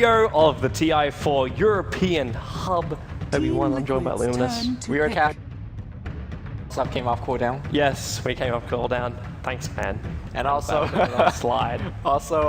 CEO of the TI4 European Hub. Everyone, I'm joined by Luminous. We are cap. Stuff came off cooldown. Yes, we came off cooldown. Thanks, man. And also, slide. Also,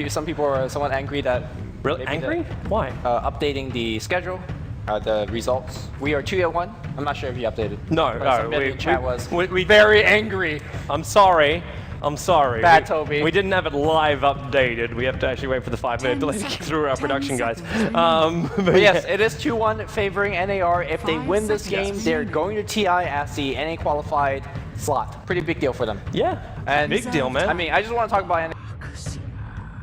some people are somewhat angry that. Really angry? Why? Updating the schedule, the results. We are 2-1. I'm not sure if you updated. No, somebody in chat was we very angry. I'm sorry. Bad, Toby. We didn't have it live updated. We have to actually wait for the 5-minute delay to kick through our production guys. But yes, it is 2-1 favoring NAR. If they win this game, they're going to TI as the NA qualified slot. Pretty big deal for them. Yeah, and big deal, man. I mean, I just want to talk about NA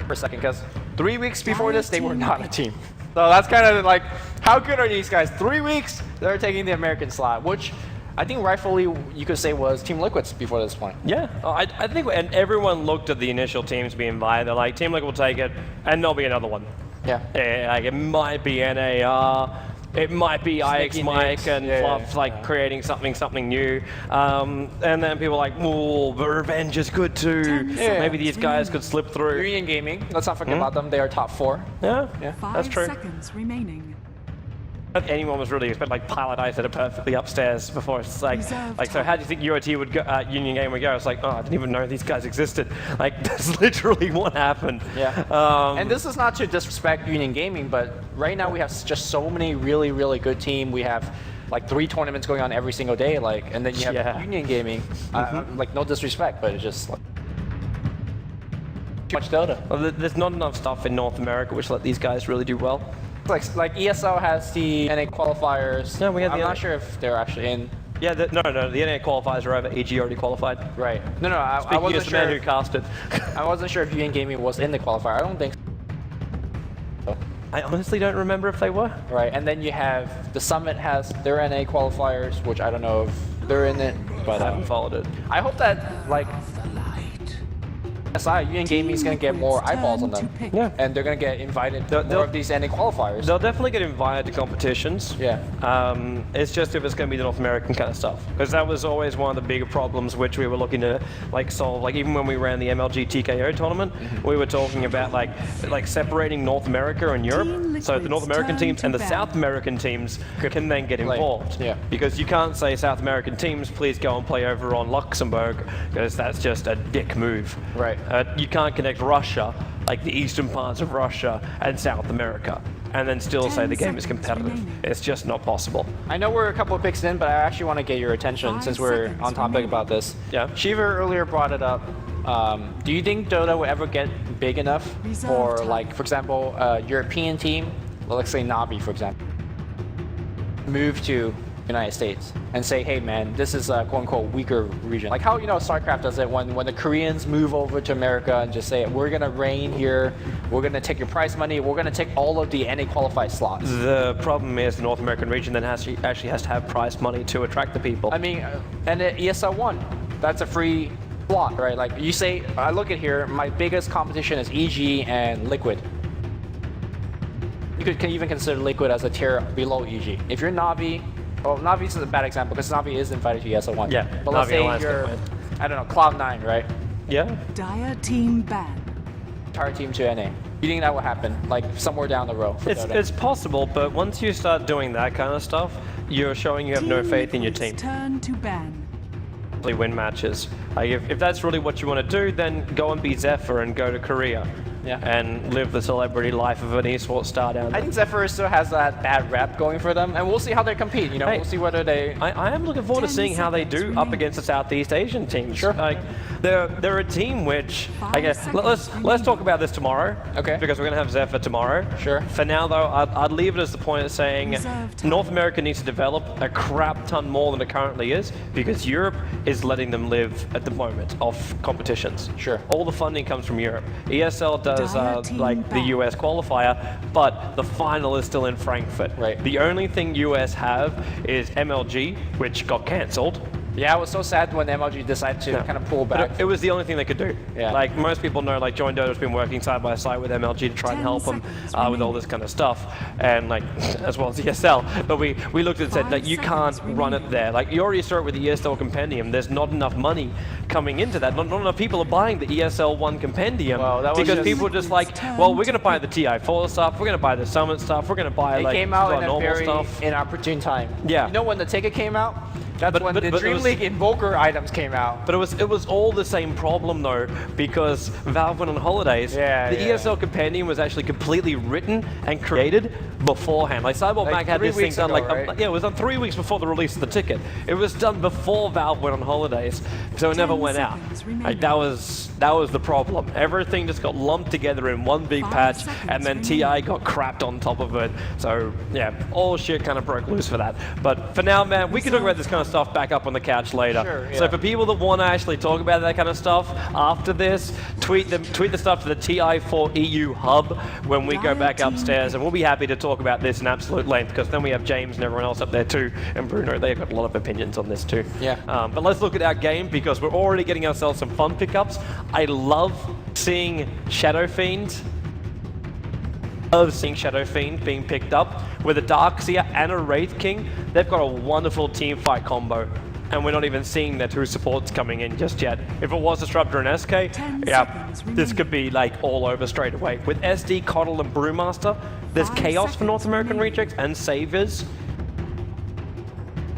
for a second, because 3 weeks before this, they were not a team. So that's kind of like, how good are these guys? 3 weeks, they're taking the American slot, which I think rightfully you could say was Team Liquid's before this point. Yeah, I think, and everyone looked at the initial teams being invited. They're like, Team Liquid will take it, and there'll be another one. Yeah. Like it might be NAR, it might be IX Mike and Fluff, creating something new. And then people are like, oh, but Revenge is good too. Yeah. Maybe these guys could slip through. Union Gaming, let's not forget about them. They are top 4. Yeah, that's true. 5 seconds remaining. If anyone was really expecting Pilot Ice at it perfectly upstairs before. It's like so how do you think UOT would go, Union Game would go? It's like, oh, I didn't even know these guys existed. Like, that's literally what happened. Yeah. And this is not to disrespect Union Gaming, but right now we have just so many really, really good teams. We have like 3 tournaments going on every single day, and then you have Union Gaming. No disrespect, but it's just like too much Dota. Well, there's not enough stuff in North America which let these guys really do well. Like ESL has the NA qualifiers. No, we have I'm not sure if they're actually in. Yeah, the NA qualifiers are over. EG already qualified. Right. No, I wasn't sure. The man who cast it. I wasn't sure if Union Gaming was in the qualifier. I don't think so. I honestly don't remember if they were. Right, and then you have the Summit has their NA qualifiers, which I don't know if they're in it, but I haven't followed it. I hope that Union Gaming is going to get more eyeballs on them. Yeah. And they're going to get invited to more of these NA qualifiers. They'll definitely get invited to competitions. Yeah. It's just if it's going to be the North American kind of stuff. Because that was always one of the bigger problems which we were looking to solve. Even when we ran the MLG TKO tournament, we were talking about separating North America and Europe. So the North American teams and the South American teams can then get involved. Yeah. Because you can't say South American teams, please go and play over on Luxembourg, because that's just a dick move. Right. You can't connect Russia, the eastern parts of Russia and South America, and then still say the game is competitive. It's just not possible. I know we're a couple of picks in, but I actually want to get your attention since we're on topic about this. Yeah. Shiva earlier brought it up. Do you think Dota will ever get big enough for, for example, a European team, let's say Navi, for example, move to United States and say, hey man, this is a quote-unquote weaker region. Like how StarCraft does it when the Koreans move over to America and just say, we're gonna reign here, we're gonna take your prize money, we're gonna take all of the NA qualified slots. The problem is the North American region then actually has to have prize money to attract the people. I mean, and ESL 1, that's a free slot, right? Like you say, I look at here, my biggest competition is EG and Liquid. You can even consider Liquid as a tier below EG. If you're Navi, well, Navi is a bad example because Navi is invited to ESL 1. Yeah, but let's say you're, I don't know, Cloud9, right? Yeah. Dire team ban. Entire team to NA. You think that will happen, somewhere down the road? It's possible, but once you start doing that kind of stuff, you're showing you have no faith in your team. Turn to ban. Win matches. If that's really what you want to do, then go and be Zephyr and go to Korea. Yeah. And live the celebrity life of an esports star down there. I think Zephyr still has that bad rep going for them, and we'll see how they compete. We'll see whether they. I am looking forward to seeing how they do up against the Southeast Asian teams. Sure. They're a team which I guess let's talk about this tomorrow. Okay. Because we're gonna have Zephyr tomorrow. Sure. For now though, I'd leave it as the point of saying North America needs to develop a crap ton more than it currently is, because Europe is letting them live at the moment of competitions. Sure. All the funding comes from Europe. ESL does the US qualifier, but the final is still in Frankfurt. Right. The only thing US have is MLG, which got cancelled. Yeah, I was so sad when MLG decided to kind of pull back. But it was the only thing they could do. Yeah. Like most people know, like Join Dota's been working side by side with MLG to try and 10 help them seconds with all this kind of stuff, and like as well as ESL. But we looked and said 5 that you can't seconds run it remaining. there. Like you already saw it with the ESL Compendium. There's not enough money coming into that. Not enough people are buying the ESL 1 Compendium Well, that was because just- people are just like, well, we're going to buy the TI4 stuff. We're going to buy the Summit stuff. We're going to buy It like came out the in a normal very stuff. inopportune time. Yeah. You know when the ticket came out? That's But- when but- the but it Dream was- League Invoker items came out. But it was all the same problem though, because Valve went on holidays. Yeah, the yeah. ESL Compendium was actually completely written and created beforehand. Like Cyborg Like Mac had 3 this thing weeks done ago, like right? yeah, it was done 3 weeks before the release of the ticket. It was done before Valve went on holidays, so it never 10 went out. seconds Like remaining. that was the problem. Everything just got lumped together in one big 5 patch, seconds and then remaining. TI got crapped on top of it. So yeah, all shit kind of broke loose for that. But for now, man, we can talk about this kind of stuff back up on the couch later. Sure, So yeah. for people that want to actually talk about that kind of stuff after this, tweet the stuff to the TI4 EU hub when we go back upstairs, and we'll be happy to talk about this in absolute length, because then we have James and everyone else up there too, and Bruno. They've got a lot of opinions on this too. Yeah. But let's look at our game, because we're already getting ourselves some fun pickups. I love seeing Shadow Fiend. Love seeing Shadow Fiend being picked up with a Darkseer and a Wraith King. They've got a wonderful team fight combo, and we're not even seeing their 2 supports coming in just yet. If it was Disruptor and SK, 10 yeah, seconds this remaining. could be like all over straight away. With SD, Coddle, and Brewmaster, there's 5 chaos for North seconds American remaining. Rejects and Saviors.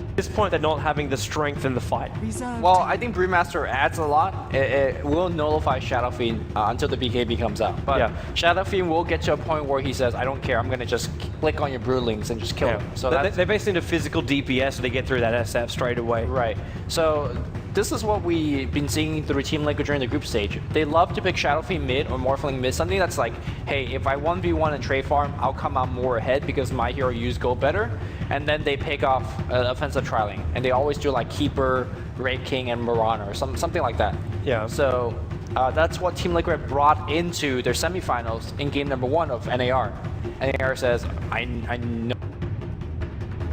At this point, they're not having the strength in the fight. Reserve Well, time. I think Brewmaster adds a lot. It will nullify Shadow Fiend until the BKB comes out. But Yeah. Shadow Fiend will get to a point where he says, I don't care, I'm going to just click on your Broodlings and just kill Yeah. them. So they, that's they basically need a physical DPS so they get through that SF straight away. right. So this is what we've been seeing through Team Liquid during the group stage. They love to pick Shadow Fiend mid or Morphling mid, something that's like, hey, if I 1v1 and trade farm, I'll come out more ahead because my hero use gold better. And then they pick off offensive trialing. And they always do like Keeper, Wraith King, and Marauder, or something like that. Yeah. So that's what Team Liquid brought into their semifinals in game number 1 of NAR. NAR says, I know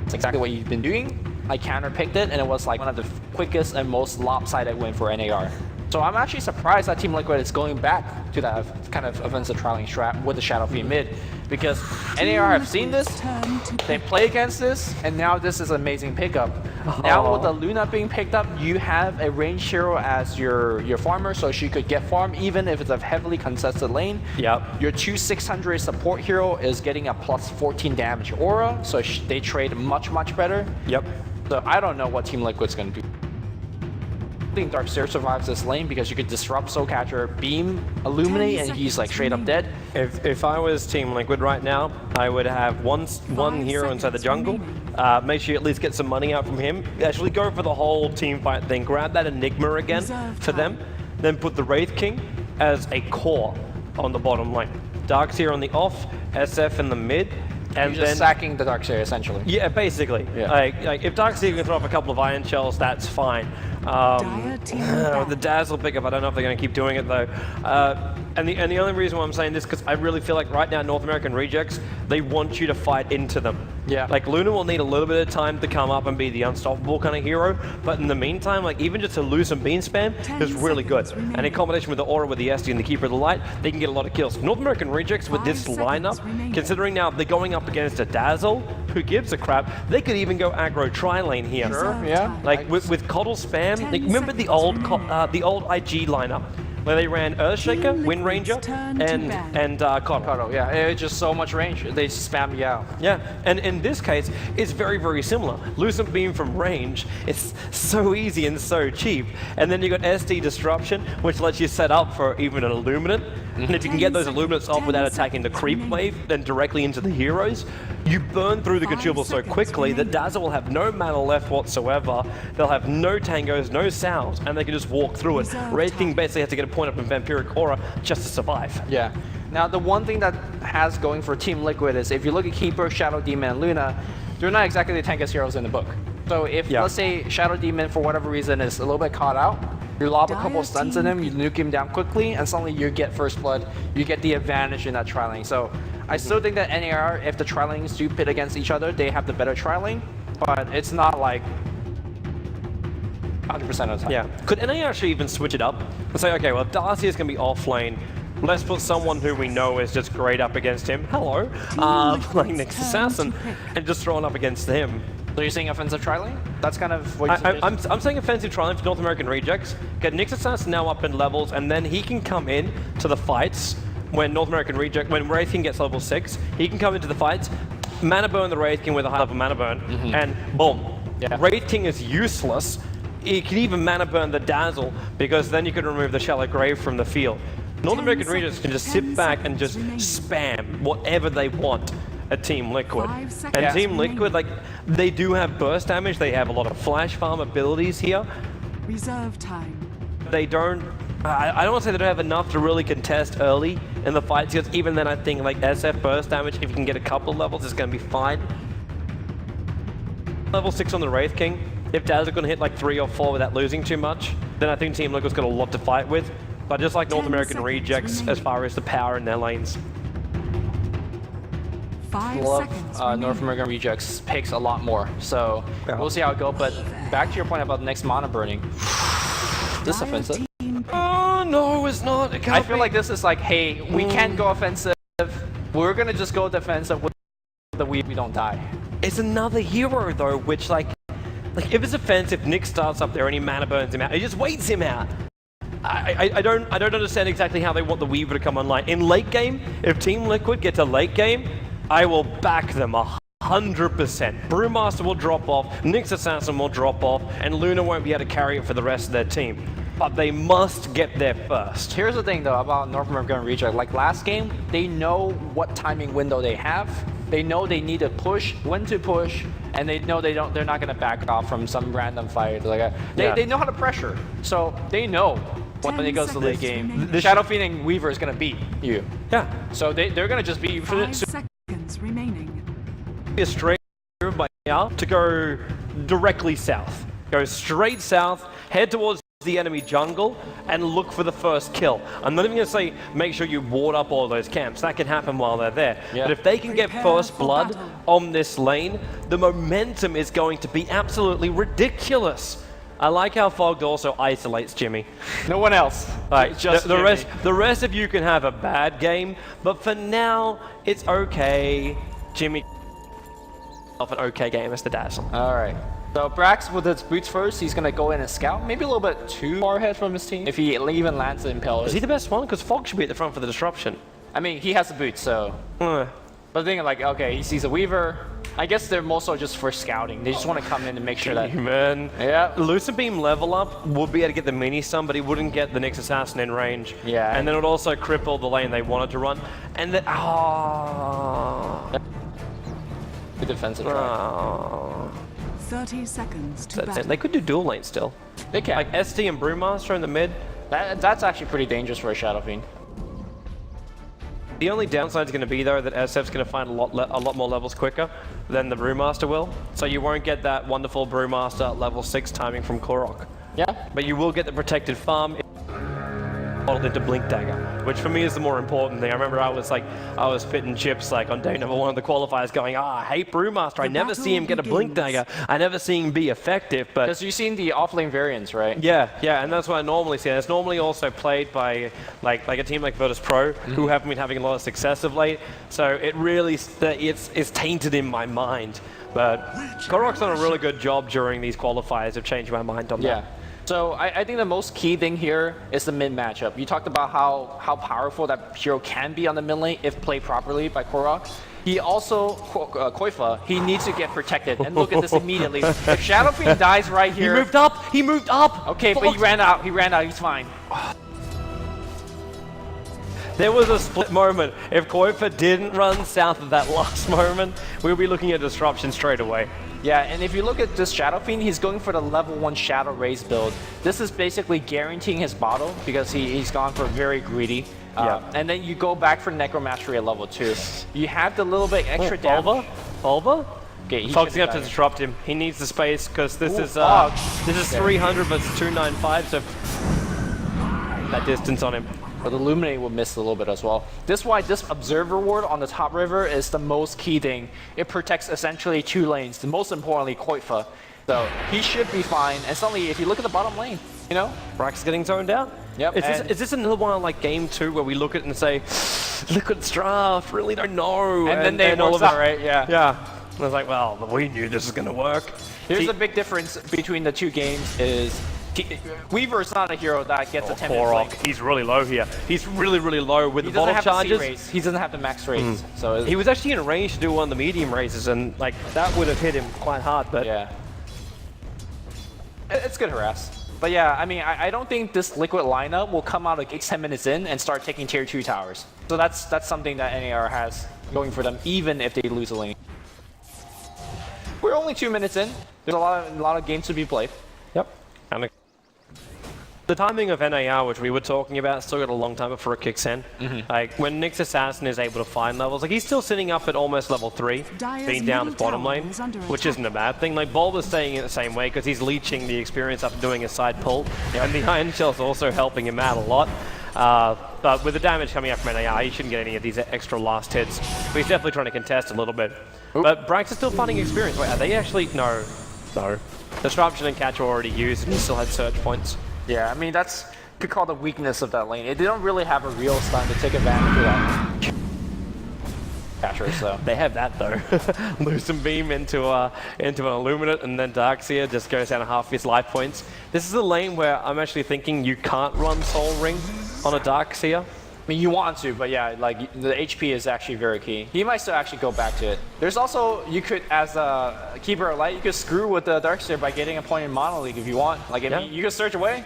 it's exactly what you've been doing. I counter-picked it, and it was like one of the quickest and most lopsided win for NAR. So I'm actually surprised that Team Liquid is going back to that kind of offensive trialing strat with the Shadow Fiend mid, because NAR have seen this, Turn to they play against this, and now this is an amazing pickup. Now with the Luna being picked up, you have a ranged hero as your farmer, so she could get farm even if it's a heavily contested lane. Yep. Your 2600 support hero is getting a plus 14 damage aura, so they trade much better. Yep. So I don't know what Team Liquid's going to do. I think Darkseer survives this lane because you could disrupt Soulcatcher, beam, illuminate, and he's like straight up dead. If I was Team Liquid right now, I would have one hero inside the jungle. Make sure you at least get some money out from him. Actually go for the whole team fight thing. Grab that Enigma again Reserve for them. Then put the Wraith King as a core on the bottom lane. Darkseer on the off, SF in the mid, and You're just then sacking the Darkseer essentially. yeah, basically. Yeah. Like if Darkseer can throw up a couple of Iron Shells, that's fine. Dire team back. The Dazzle pickup, I don't know if they're going to keep doing it though. And the only reason why I'm saying this, because I really feel like right now North American Rejects, they want you to fight into them. Yeah. Like Luna will need a little bit of time to come up and be the unstoppable kind of hero, but in the meantime, like even just to lose some beam spam 10 is really good. seconds remaining. And in combination with the Aura, with the SD and the Keeper of the Light, they can get a lot of kills. North American Rejects with 5 this seconds lineup, remaining. considering now they're going up against a Dazzle, who gives a crap, they could even go aggro tri-lane here. Reserve yeah. time. Like with Coddle spam, 10 like, remember the old seconds the old IG lineup where they ran Earthshaker, Team Wind Ranger, Liquid's turn to ban. and Coddle. Cuddle, yeah, it's just so much range. They spam you out. Yeah, and in this case, it's very similar. Lucent Beam from range, it's so easy and so cheap. And then you got SD Disruption, which lets you set up for even an Illuminate. And if you can get those 10 Illuminates off seconds, without 10 attacking the seconds creep remaining. wave, then directly into the heroes, you burn through the 5 consumables so seconds quickly that remaining. Dazzle will have no mana left whatsoever. They'll have no tangos, no sounds, and they can just walk through it. Reserve Wraith King time. basically has to get a point up in Vampiric Aura just to survive. Yeah. Now the one thing that has going for Team Liquid is if you look at Keeper, Shadow Demon, and Luna, they're not exactly the tankest heroes in the book. So if Yeah. let's say Shadow Demon for whatever reason is a little bit caught out, you lob a couple Dire stuns in team. him, you nuke him down quickly, and suddenly you get first blood. You get the advantage in that trialing. So I still think that NAR, if the trialings do pit against each other, they have the better trialing, but it's not like 100% of the time. Yeah. Could NA actually even switch it up and say, okay, well, Darcy is going to be off lane. Let's put someone who we know is just great up against him. Hello. Playing Nyx Assassin and just throwing up against him. So you're saying offensive tri-lane? That's kind of what I'm saying offensive tri-lane for North American Rejects. Get Nyx Assassin now up in levels, and then he can come in to the fights when North American Reject, when Wraith King gets level 6, he can come into the fights, mana burn the Wraith King with a high level mana burn, and boom. Yeah. Wraith King is useless. He can even mana burn the Dazzle, because then you can remove the Shallow Grave from the field. North American Rejects can just sit back and just spam whatever they want at Team Liquid. And Team Liquid, like, they do have burst damage, they have a lot of flash farm abilities here. Reserve time. They don't, I don't want to say they don't have enough to really contest early in the fights, because even then I think like SF burst damage, if you can get a couple of levels, it's going to be fine. Level 6 on the Wraith King, if Dazzle going to hit like 3 or 4 without losing too much, then I think Team Liquid's got a lot to fight with. But just like North American Rejects as far as the power in their lanes. 5 love seconds. North American Rejects picks a lot more. So we'll see how it goes. But back to your point about the next mana burning. This is offensive. Oh, no, it's not. I feel like this is like, hey, we can't go offensive. We're going to just go defensive with the we don't die. It's another hero, though, which, like if it's offensive, Nick starts up there and he mana burns him out. He just waits him out. I don't understand exactly how they want the Weaver to come online. In late game, if Team Liquid gets a late game, I will back them 100%. Brewmaster will drop off, Nyx Assassin will drop off, and Luna won't be able to carry it for the rest of their team. But they must get there first. Here's the thing, though, about North American Reject. Like last game, they know what timing window they have. They know they need to push, when to push, and they know they're not going to back off from some random fight. Like they know how to pressure, so they know when it goes to the late game. The Shadow Fiend and Weaver is going to beat you. Yeah. So they're going to just beat you. 5 seconds remaining. A straight by now to go directly south. Go straight south, head towards the enemy jungle, and look for the first kill. I'm not even going to say make sure you ward up all those camps. That can happen while they're there. Yeah. But if they can get first blood on this lane, the momentum is going to be absolutely ridiculous. I like how Fogged also isolates Jimmy. No one else. Like, just the rest of you can have a bad game, but for now, it's okay. Jimmy off an okay game as the Dazzle. All right. So Brax with his boots first, he's going to go in and scout. Maybe a little bit too far ahead from his team. If he even lands the Impellers. Is he the best one? Because Fog should be at the front for the disruption. I mean, he has the boots, so. But the thing, like, okay, he sees a Weaver. I guess they're mostly just for scouting. They just want to come in and make sure that. Man. Yeah. Lucid Beam level up would be able to get the mini stun, but he wouldn't get the Nyx Assassin in range. Yeah. And then it would also cripple the lane they wanted to run. And then. Good defensive try. 30 seconds to battle. They could do dual lane still. They can. Like SD and Brewmaster in the mid. That's actually pretty dangerous for a Shadow Fiend. The only downside is going to be, though, that SF's going to find a lot more levels quicker than the Brewmaster will. So you won't get that wonderful Brewmaster level 6 timing from Korok. Yeah. But you will get the protected farm modeled into Blink Dagger, which for me is the more important thing. I remember I was spitting chips like on day number 1 of the qualifiers going, I hate Brewmaster. I never see him get a Blink Dagger. I never see him be effective. But because you've seen the off-lane variants, right? Yeah, and that's what I normally see. And it's normally also played by like a team like Virtus Pro, who haven't been having a lot of success of late. So it really, it's tainted in my mind. But Korok's done a really good job during these qualifiers of changing my mind on that. Yeah. So I think the most key thing here is the mid matchup. You talked about how powerful that hero can be on the mid lane if played properly by Korok. He also, Koifa, he needs to get protected. And look at this immediately. If Shadow Fiend dies right here. He moved up! Okay, but he ran out, he's fine. There was a split moment. If Koifa didn't run south at that last moment, we'll be looking at disruption straight away. Yeah, and if you look at this Shadow Fiend, he's going for the level 1 Shadow Raise build. This is basically guaranteeing his bottle because he's gone for very greedy. And then you go back for Necromastery at level 2. You have the little bit extra damage. Volva? Okay, Fog's gonna have to disrupt him. He needs the space because this is 300 versus 295, so that distance on him. But the Illuminate will miss a little bit as well. This is why this Observer Ward on the top river is the most key thing. It protects essentially 2 lanes, most importantly Koifa. So he should be fine. And suddenly, if you look at the bottom lane, you know, Brax is getting zoned out. Yep. Is this another one like game 2 where we look at it and say, Liquid's draft, really don't know. And then they all of it, right? Yeah. Yeah. And I was like, well, we knew this was going to work. Here's the big difference between the two games is Weaver is not a hero that gets a 10-minute flank. He's really low here. He's really, really low with the bottle charges. He doesn't have the max raise. So he was actually in range to do one of the medium raises, and like that would have hit him quite hard. But yeah, it's good harass. But yeah, I mean, I don't think this Liquid lineup will come out like 10 minutes in and start taking tier 2 towers. So that's something that NAR has going for them, even if they lose a lane. We're only 2 minutes in. There's a lot of games to be played. Yep. And the timing of NAR, which we were talking about, still got a long time before it kicks in. Like when Nyx Assassin is able to find levels, like he's still sitting up at almost level 3, being down his bottom lane, which isn't a bad thing. Like Bulb is staying in the same way because he's leeching the experience after doing a side pull, and the Iron Shell's also helping him out a lot. But with the damage coming up from NAR, he shouldn't get any of these extra last hits. But he's definitely trying to contest a little bit. But Brax is still finding experience. Wait, are they actually? No. Disruption and Catch were already used, and he still had surge points. Yeah, I mean, that's could call the weakness of that lane. They don't really have a real stun to take advantage of that. Catcher, so. They have that though. Lucent Beam into an Illuminate, and then Darkseer just goes down to half his life points. This is a lane where I'm actually thinking you can't run Soul Ring on a Darkseer. I mean, you want to, but yeah, like the HP is actually very key. He might still actually go back to it. There's also, you could, as a Keeper of Light, you could screw with the Darkseer by getting a point in Mono League if you want. Like, if you can search away.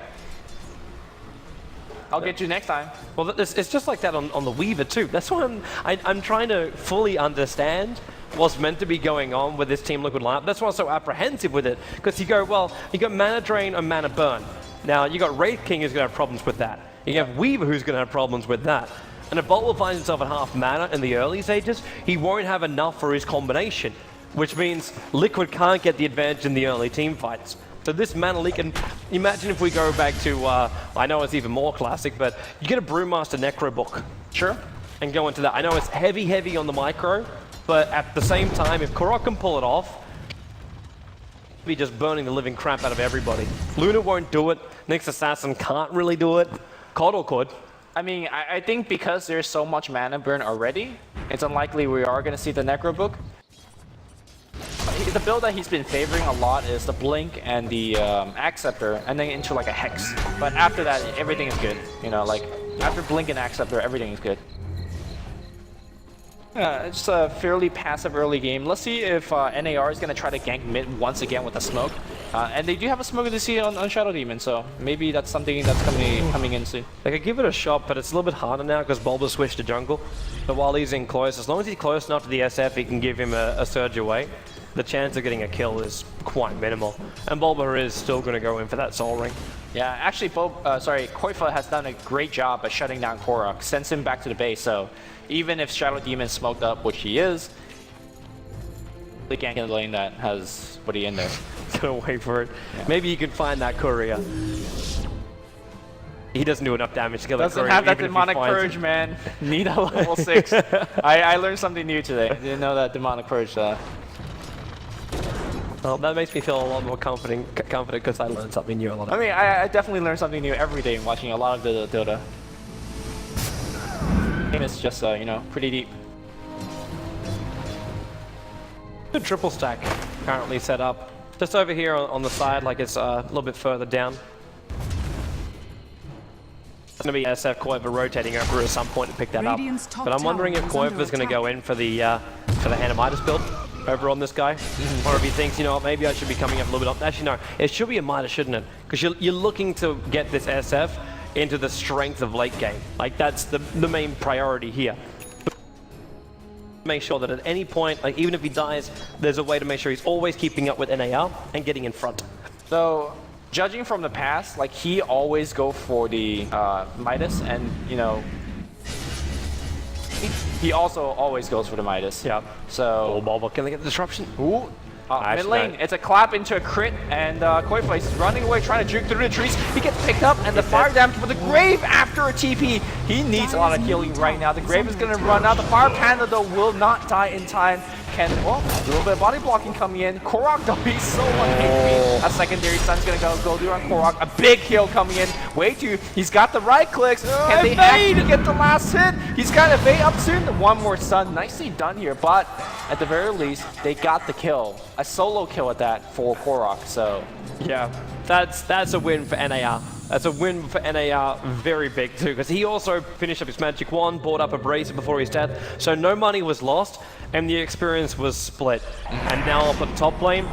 I'll get you next time. Well, it's just like that on the Weaver too. That's why I'm trying to fully understand what's meant to be going on with this Team Liquid lineup. That's why I'm so apprehensive with it. Because you go, well, you got Mana Drain and Mana Burn. Now, you got Wraith King who's going to have problems with that. You have Weaver who's going to have problems with that. And if Bolt finds himself at half mana in the early stages, he won't have enough for his combination, which means Liquid can't get the advantage in the early team fights. So this mana leak, and imagine if we go back to, I know it's even more classic, but you get a Brewmaster Necro book. Sure. And go into that. I know it's heavy on the micro, but at the same time, if Korok can pull it off, be just burning the living crap out of everybody. Luna won't do it. Nyx Assassin can't really do it. Coddle could. I mean, I think because there's so much mana burn already, it's unlikely we are going to see the Necro book. The build that he's been favoring a lot is the Blink and the Acceptor, and then into like a Hex. But after that, everything is good. You know, like after Blink and Acceptor, everything is good. It's a fairly passive early game. Let's see if NAR is going to try to gank mid once again with a smoke. And they do have a smoke to see on Shadow Demon, so maybe that's something that's coming in soon. They could give it a shot, but it's a little bit harder now because Bulba switched to jungle. But while he's in close, as long as he's close enough to the SF, he can give him a surge away. The chance of getting a kill is quite minimal. And Bulba is still going to go in for that Soul Ring. Yeah, actually, Koifa has done a great job at shutting down Korok, sends him back to the base, so even if Shadow Demon smoked up, which he is, they can't get a lane that has Woody in there. Gonna wait for it. Yeah. Maybe you can find that courier. He doesn't do enough damage to kill that courier. Doesn't have that demonic purge, man. Need a level 6. I learned something new today. I didn't know that demonic purge. Well, that makes me feel a lot more confident because I learned something new a lot. I mean, I definitely learn something new every day watching a lot of the Dota. And it's just, you know, pretty deep. The triple stack currently set up. Just over here on the side, like it's a little bit further down. It's going to be SF Koiva rotating over at some point to pick that up. But I'm wondering if Koiva is going to go in for the Animitis build over on this guy. Or if he thinks, you know what, maybe I should be coming up a little bit up. Actually, no, it should be a Midas, shouldn't it? Because you're looking to get this SF into the strength of late game. Like that's the main priority here. Make sure that at any point, like even if he dies, there's a way to make sure he's always keeping up with NAR and getting in front. So, judging from the past, like he always go for the Midas, and you know, he also always goes for the Midas. Yeah. So, Bulba, can they get the disruption? Ooh. Mid lane, it's a clap into a crit, and Koifa is running away, trying to juke through the trees. He gets picked up, and the fire damage for the Grave after a TP. He needs a lot of healing right now. The Grave is going to run out. The Fire Panda, though, will not die in time. can, well, a little bit of body blocking coming in. Korok though, he's so unhappy. A secondary stun's gonna go through on Korok. A big heal coming in. Way too, he's got the right clicks. Can they actually get the last hit? He's got a evade up soon. One more stun. Nicely done here, but at the very least, they got the kill. A solo kill at that for Korok, so. Yeah, that's a win for NAR. That's a win for NAR, very big too, because he also finished up his Magic Wand, bought up a Bracer before his death, so no money was lost, and the experience was split. And now up at top lane,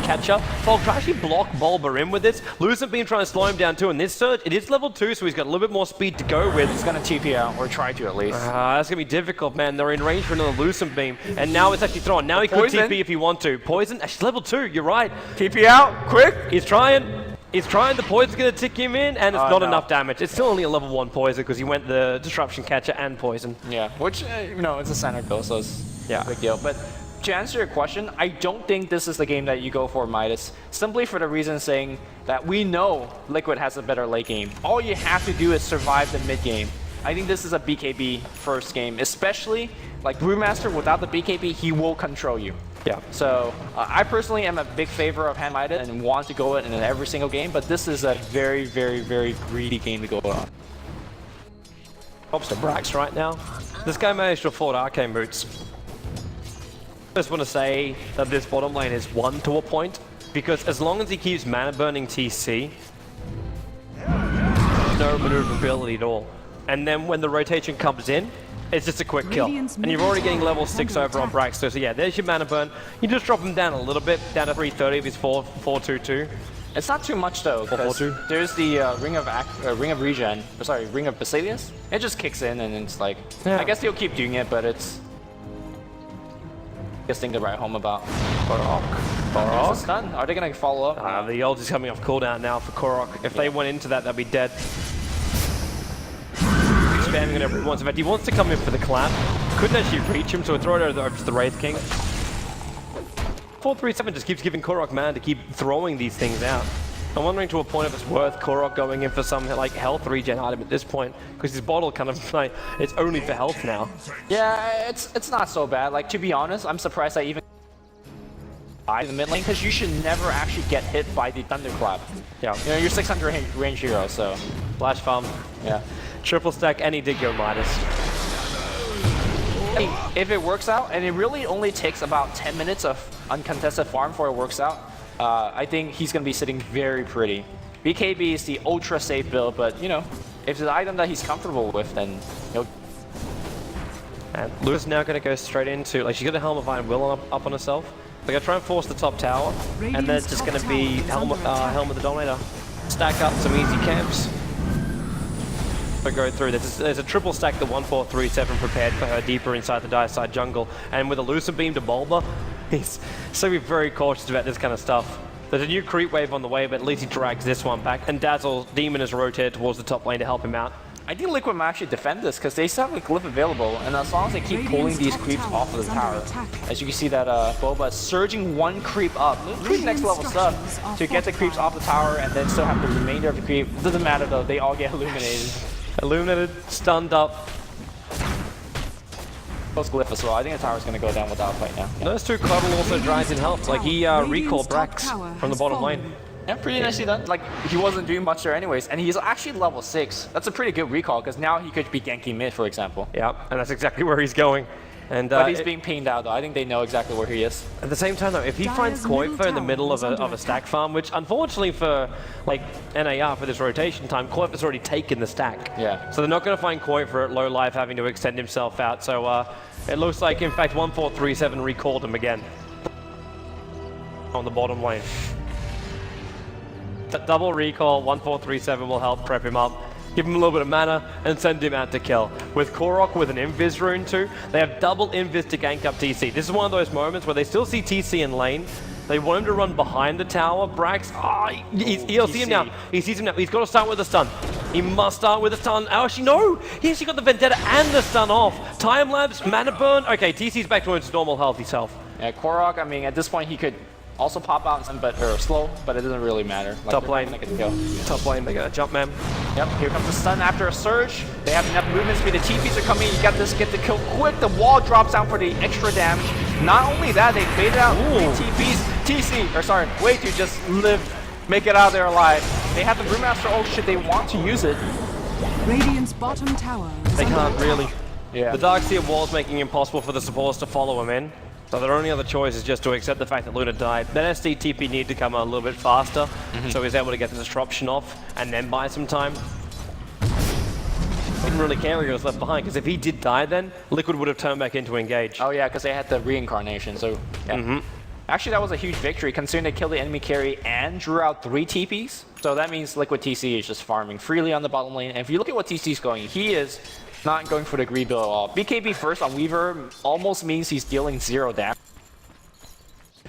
catch up. Fog try actually block Bulba in with this. Lucent Beam trying to slow him down too, and this surge, it is level 2, so he's got a little bit more speed to go with. He's gonna TP out, or try to at least. That's gonna be difficult, man. They're in range for another Lucent Beam, and now it's actually thrown. Now he could TP if he want to. Poison, actually level 2, you're right. TP out, quick! He's trying. He's trying, the poison's gonna tick him in, and it's not enough damage. It's still only a level 1 poison because he went the disruption catcher and poison. Yeah, which, you know, it's a center kill, so it's a big deal. But to answer your question, I don't think this is the game that you go for Midas, simply for the reason saying that we know Liquid has a better late game. All you have to do is survive the mid game. I think this is a BKB first game, especially like Brewmaster without the BKB, he will control you. Yeah. So I personally am a big favor of hand Midas and want to go it in every single game, but this is a very, very, very greedy game to go on. Props to Brax right now. This guy managed to afford arcane boots. I just want to say that this bottom lane is won to a point, because as long as he keeps mana burning TC, no maneuverability at all. And then when the rotation comes in, it's just a quick kill. And you're already getting level 6 over on Braxter, so yeah, there's your mana burn. You just drop him down a little bit, down to 330 of his 422. It's not too much though, because there's the Ring of Regen, sorry, Ring of Basilius. It just kicks in and it's like, I guess he'll keep doing it, but it's just thing to write home about. Korok. Stun. Are they gonna follow up? The ult is coming off cooldown now for Korok. If they went into that, they'd be dead. Spamming it every once. In fact, he wants to come in for the clap. Couldn't actually reach him, so throw it over to the Wraith King. 437 just keeps giving Korok mana to keep throwing these things out. I'm wondering to a point if it's worth Korok going in for some like health regen item at this point, because his bottle kind of like it's only for health now. Yeah, it's not so bad. Like, to be honest, I'm surprised I even in the mid lane, because you should never actually get hit by the thunderclap. Yeah, you know, you're 600 range hero, so flash farm. Yeah, triple stack, and he did go Midas. If it works out, and it really only takes about 10 minutes of uncontested farm before it works out, I think he's going to be sitting very pretty. BKB is the ultra safe build, but you know, if it's an item that he's comfortable with, then he'll. And Lewis now going to go straight into, like, she's got a Helm of Iron Will up on herself. They're going to try and force the top tower, and then it's just going to be Helm of the Dominator. Stack up some easy camps. Go through. There's a triple stack, the 1437 prepared for her deeper inside the dire side jungle, and with a Lucent Beam to Bulba, he's so very cautious about this kind of stuff. There's a new creep wave on the way, but at least he drags this one back, and Dazzle Demon is rotated towards the top lane to help him out. I think Liquid might actually defend this because they still have a glyph available, and as long as they keep pulling these creeps off of the tower, as you can see that Boba is surging one creep up, pretty next level stuff, to get the creeps off the tower and then still have the remainder of the creep. Doesn't matter though, they all get illuminated. Illuminated, stunned up. Post glyph as well. I think the tower's going to go down without fight now. Yeah. Those two Cuddle also dries in health, like he recalled Brax from the bottom lane. Yeah, pretty nicely done. Like, he wasn't doing much there anyways, and he's actually level 6. That's a pretty good recall, because now he could be ganking mid, for example. Yeah, and that's exactly where he's going. And, but he's being pinged out, though. I think they know exactly where he is. At the same time, though, if he finds Koifa in the middle of a stack farm, which unfortunately for like NAR for this rotation time, Koifa's already taken the stack. Yeah. So they're not going to find Koifa at low life having to extend himself out. So it looks like, in fact, 1437 recalled him again on the bottom lane. That double recall, 1437 will help prep him up, give him a little bit of mana, and send him out to kill. With Korok with an Invis rune too, they have double Invis to gank up TC. This is one of those moments where they still see TC in lane. They want him to run behind the tower. Brax, he'll see him now. He sees him now. He's got to start with a stun. He must start with a stun. Oh, actually, no! He actually got the Vendetta and the stun off. Time lapse, mana burn. Okay, TC's back to his normal healthy self. Yeah, Korok, I mean, at this point, he could also pop out or slow, but it doesn't really matter. Like, Top lane. Top lane, they got a jump man. Yep, here comes the stun after a surge. They have enough movement speed. The TPs are coming. You got this, get the kill quick. The wall drops down for the extra damage. Not only that, they baited out the TPs. Way to just live, make it out of there alive. They have the Brewmaster ult. Should they want to use it? Radiant's bottom tower. They can't really. Yeah. The Darkseer wall's making it impossible for the supports to follow him in. So their only other choice is just to accept the fact that Luna died. That SDTP needed to come a little bit faster, so he's able to get the disruption off and then buy some time. Didn't really care he was left behind, because if he did die then, Liquid would have turned back into engage. Oh yeah, because they had the reincarnation, so yeah. Actually, that was a huge victory, considering they killed the enemy carry and drew out 3 TPs. So that means Liquid TC is just farming freely on the bottom lane. And if you look at what TC's going, he is not going for the greed build at all. BKB first on Weaver almost means he's dealing 0 damage.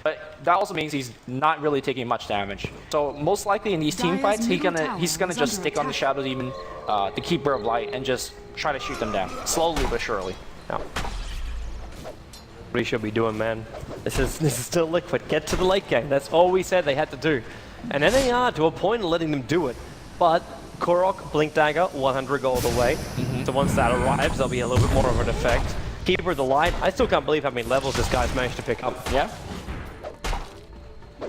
But that also means he's not really taking much damage. So most likely in these team fights, he's gonna just stick on the Shadow Demon, the Keeper of Light, and just try to shoot them down, slowly but surely. Yeah. What he should be doing, man. This is still Liquid. Get to the late game. That's all we said they had to do. And NAR to a point of letting them do it. But Korok, Blink Dagger, 100 gold away. So once that arrives, there'll be a little bit more of an effect. Keeper of the Light. I still can't believe how many levels this guy's managed to pick up. Yeah.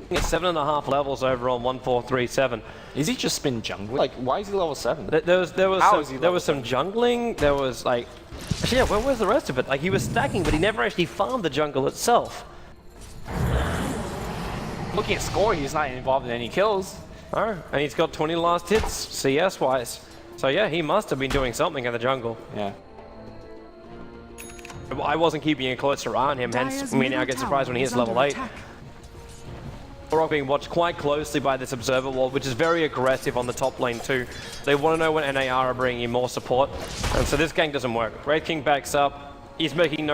It's 7.5 levels over on 1437. Is he just been jungling? Like, why is he level 7? There was some jungling. There was like, actually, yeah, where was the rest of it? Like he was stacking, but he never actually farmed the jungle itself. Looking at score, he's not involved in any kills. Oh, and he's got 20 last hits CS wise. So yeah, he must have been doing something in the jungle. Yeah. I wasn't keeping a closer eye on him, hence we now get surprised when he hits level 8. Korok being watched quite closely by this observer wall, which is very aggressive on the top lane too. They want to know when NAR are bringing in more support, and so this gank doesn't work. Red King backs up. He's making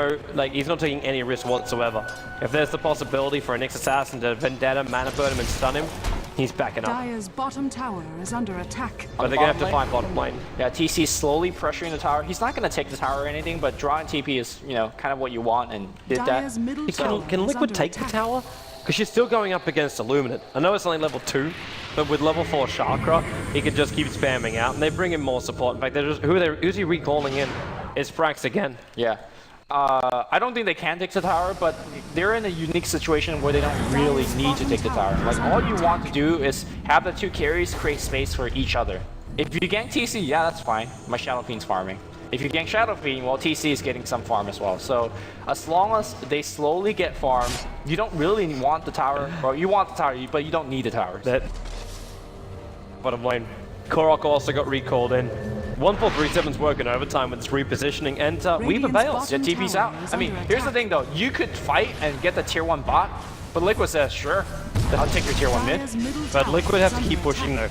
he's not taking any risk whatsoever. If there's the possibility for a Nyx Assassin to Vendetta, Mana Burn him and stun him, he's backing up. Dire's bottom tower is under attack. But they're going to have to fight bottom lane. Yeah, TC slowly pressuring the tower. He's not going to take the tower or anything, but drawing TP is, you know, kind of what you want, and did Dire's that. middle tower Can is Liquid under take the attack. tower? Because she's still going up against Illuminate. I know it's only level 2, but with level 4 Chakra, he could just keep spamming out, and they bring in more support. In fact, who's he recalling in? It's Frax again. Yeah. I don't think they can take the tower, but they're in a unique situation where they don't really need to take the tower. Like, all you want to do is have the 2 carries create space for each other. If you gank TC, yeah, that's fine. My Shadow Fiend's farming. If you gank Shadow Fiend, well, TC is getting some farm as well. So as long as they slowly get farm, you don't really want the tower, or you want the tower, but you don't need the towers. That bottom lane. Korok also got recalled in. 1437's working overtime with its repositioning, and Weaver bails. Yeah, TP's out. I mean, here's the thing though, you could fight and get the tier 1 bot, but Liquid says, sure, I'll take your tier 1 mid. But Liquid have to keep pushing though.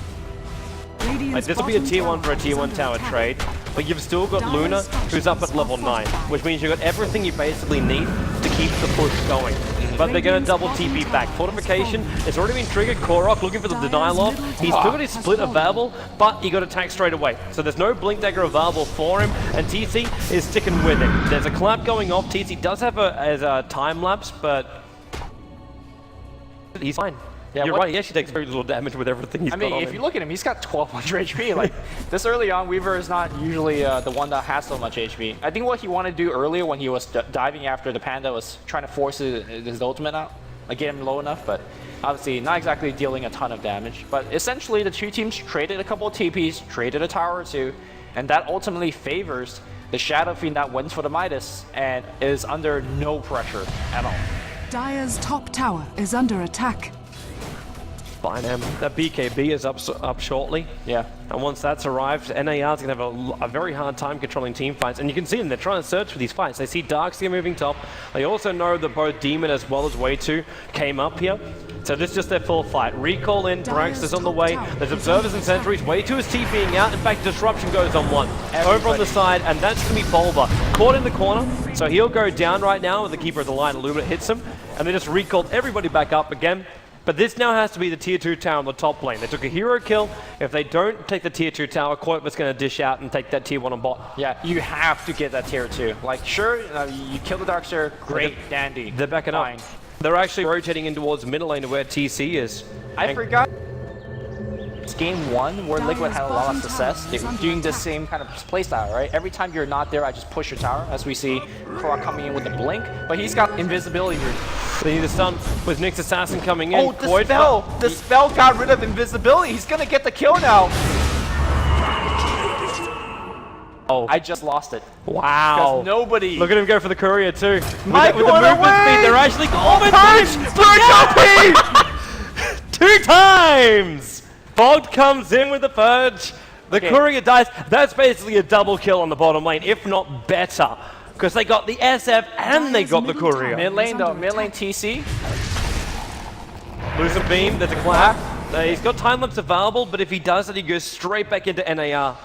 Like, this will be a tier 1 for a tier 1 tower trade, but you've still got Luna, who's up at level 9, which means you've got everything you basically need to keep the push going. But they're going to double TP back. Fortification, it's already been triggered. Korok looking for the denial off. He's still got his split available, but he got attacked straight away. So there's no Blink Dagger available for him, and TC is sticking with him. There's a clap going off. TC does have a time lapse, but he's fine. Yeah, you're right, he actually takes very little damage with everything he's got on him. I mean, if you look at him, he's got 1200 HP. Like, this early on, Weaver is not usually the one that has so much HP. I think what he wanted to do earlier when he was diving after the Panda was trying to force his ultimate out, like get him low enough, but obviously not exactly dealing a ton of damage. But essentially, the 2 teams traded a couple of TPs, traded a tower or 2, and that ultimately favors the Shadow Fiend that wins for the Midas and is under no pressure at all. Dire's top tower is under attack. Fine, that BKB is up shortly. Yeah. And once that's arrived, NAR's going to have a very hard time controlling team fights. And you can see them, they're trying to search for these fights. They see Darkseer moving top. They also know that both Demon as well as Way2 came up here. So this is just their full fight. Recall in, Brax is on the way. There's Observers and Sentries. Way2 is TPing out. In fact, Disruption goes on 1. Over on the side, and that's going to be Bulba. Caught in the corner, so he'll go down right now with the Keeper of the Light. Illuminate hits him, and they just recalled everybody back up again. But this now has to be the tier 2 tower on the top lane. They took a hero kill. If they don't take the tier 2 tower, Qualifiers going to dish out and take that tier 1 on bot. Yeah, you have to get that tier 2. Like, sure, you kill the Darkseer, great, dandy. They're backing up. They're actually rotating in towards middle lane to where TC is. I forgot. It's game 1 where Liquid had a lot of success. They were doing the same kind of playstyle, right? Every time you're not there, I just push your tower, as we see Korok coming in with the blink, but he's got invisibility. They need the stun with Nyx Assassin coming in. Oh, the spell! The spell got rid of invisibility. He's gonna get the kill now. Oh, I just lost it. Wow. Because nobody. Look at him go for the courier too. Mike with the went movement away! speed, they're actually Purge! 2 times! Fog comes in with the purge. The courier dies. That's basically a double kill on the bottom lane, if not better. Because they got the SF and they got the courier. Mid lane though, mid lane TC. Lose a beam, there's a clap. He's got time lapse available, but if he does it, he goes straight back into NAR.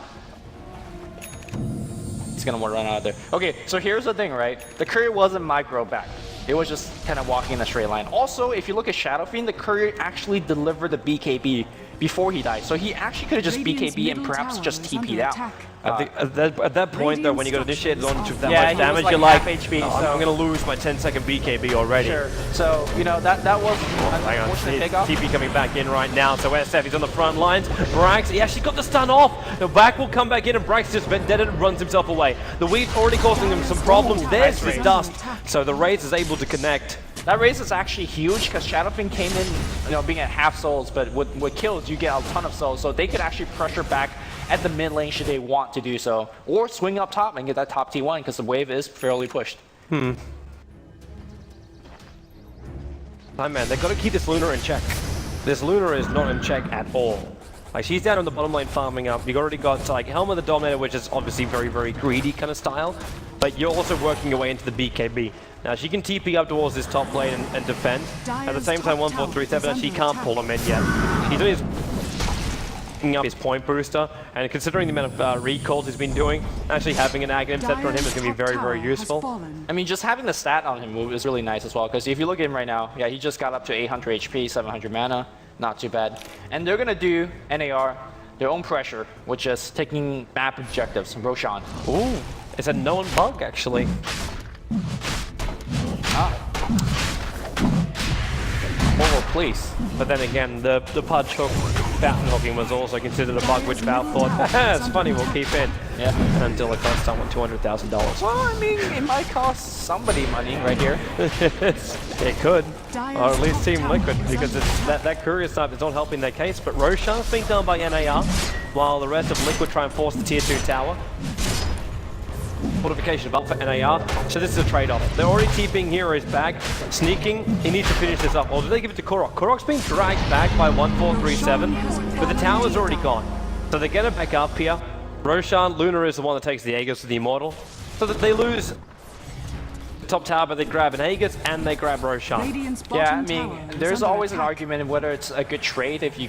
He's gonna run out of there. Okay, so here's the thing, right? The courier wasn't micro back. It was just kind of walking in a straight line. Also, if you look at Shadow Fiend, the courier actually delivered the BKB before he died. So he actually could have just BKB and perhaps just TP'd out. At that point, though, when you got initiated launch with that much damage, like you're like, HP, oh, so I'm going to lose my 10-second BKB already. Sure. So, you know, that was an unfortunate pickup. TP coming back in right now, so SF, he's on the front lines. Brax, he actually got the stun off. The back will come back in, and Brax just vendetta and runs himself away. The Weed's already causing him some problems. There's his dust, so the Raze is able to connect. That race is actually huge because Shadowfiend came in, you know, being at half souls, but with kills you get a ton of souls, so they could actually pressure back at the mid lane should they want to do so, or swing up top and get that top T1 because the wave is fairly pushed. Oh man, they've got to keep this Luna in check. This Luna is not in check at all. Like, she's down on the bottom lane farming up. You've already got like Helm of the Dominator, which is obviously very, very greedy kind of style, but you're also working your way into the BKB. Now she can TP up towards this top lane and defend. At the same time, 1437 actually can't pull him in yet. He's doing up his point booster, and considering the amount of recalls he's been doing, actually having an Aghanim Scepter on him is going to be very, very useful. I mean, just having the stat on him is really nice as well, because if you look at him right now, yeah, he just got up to 800 HP, 700 mana, not too bad. And they're going to do NAR, their own pressure, which is taking map objectives, Roshan. Ooh, it's a known bug actually. Oh, please. But then again, the Pudge hook, fountain hooking was also considered a bug, which Valve thought, it's funny, we'll keep in. Yeah. Until it cost someone $200,000. Well, I mean, it might cost somebody money right here. It could. Or at least Team Liquid, because it's that courier side is not helping their case. But Roshan's being done by NAR, while the rest of Liquid try and force the tier 2 tower. Fortification up for NAR, so this is a trade-off. They're already TPing Heroes back, sneaking, he needs to finish this up. Or do they give it to Korok? Korok's being dragged back by 1437, but the tower's already gone. So they're gonna back up here. Roshan, Luna is the one that takes the Aegis to the Immortal, so that they lose the top tower, but they grab an Aegis and they grab Roshan. Yeah, I mean, there's always an argument in whether it's a good trade if you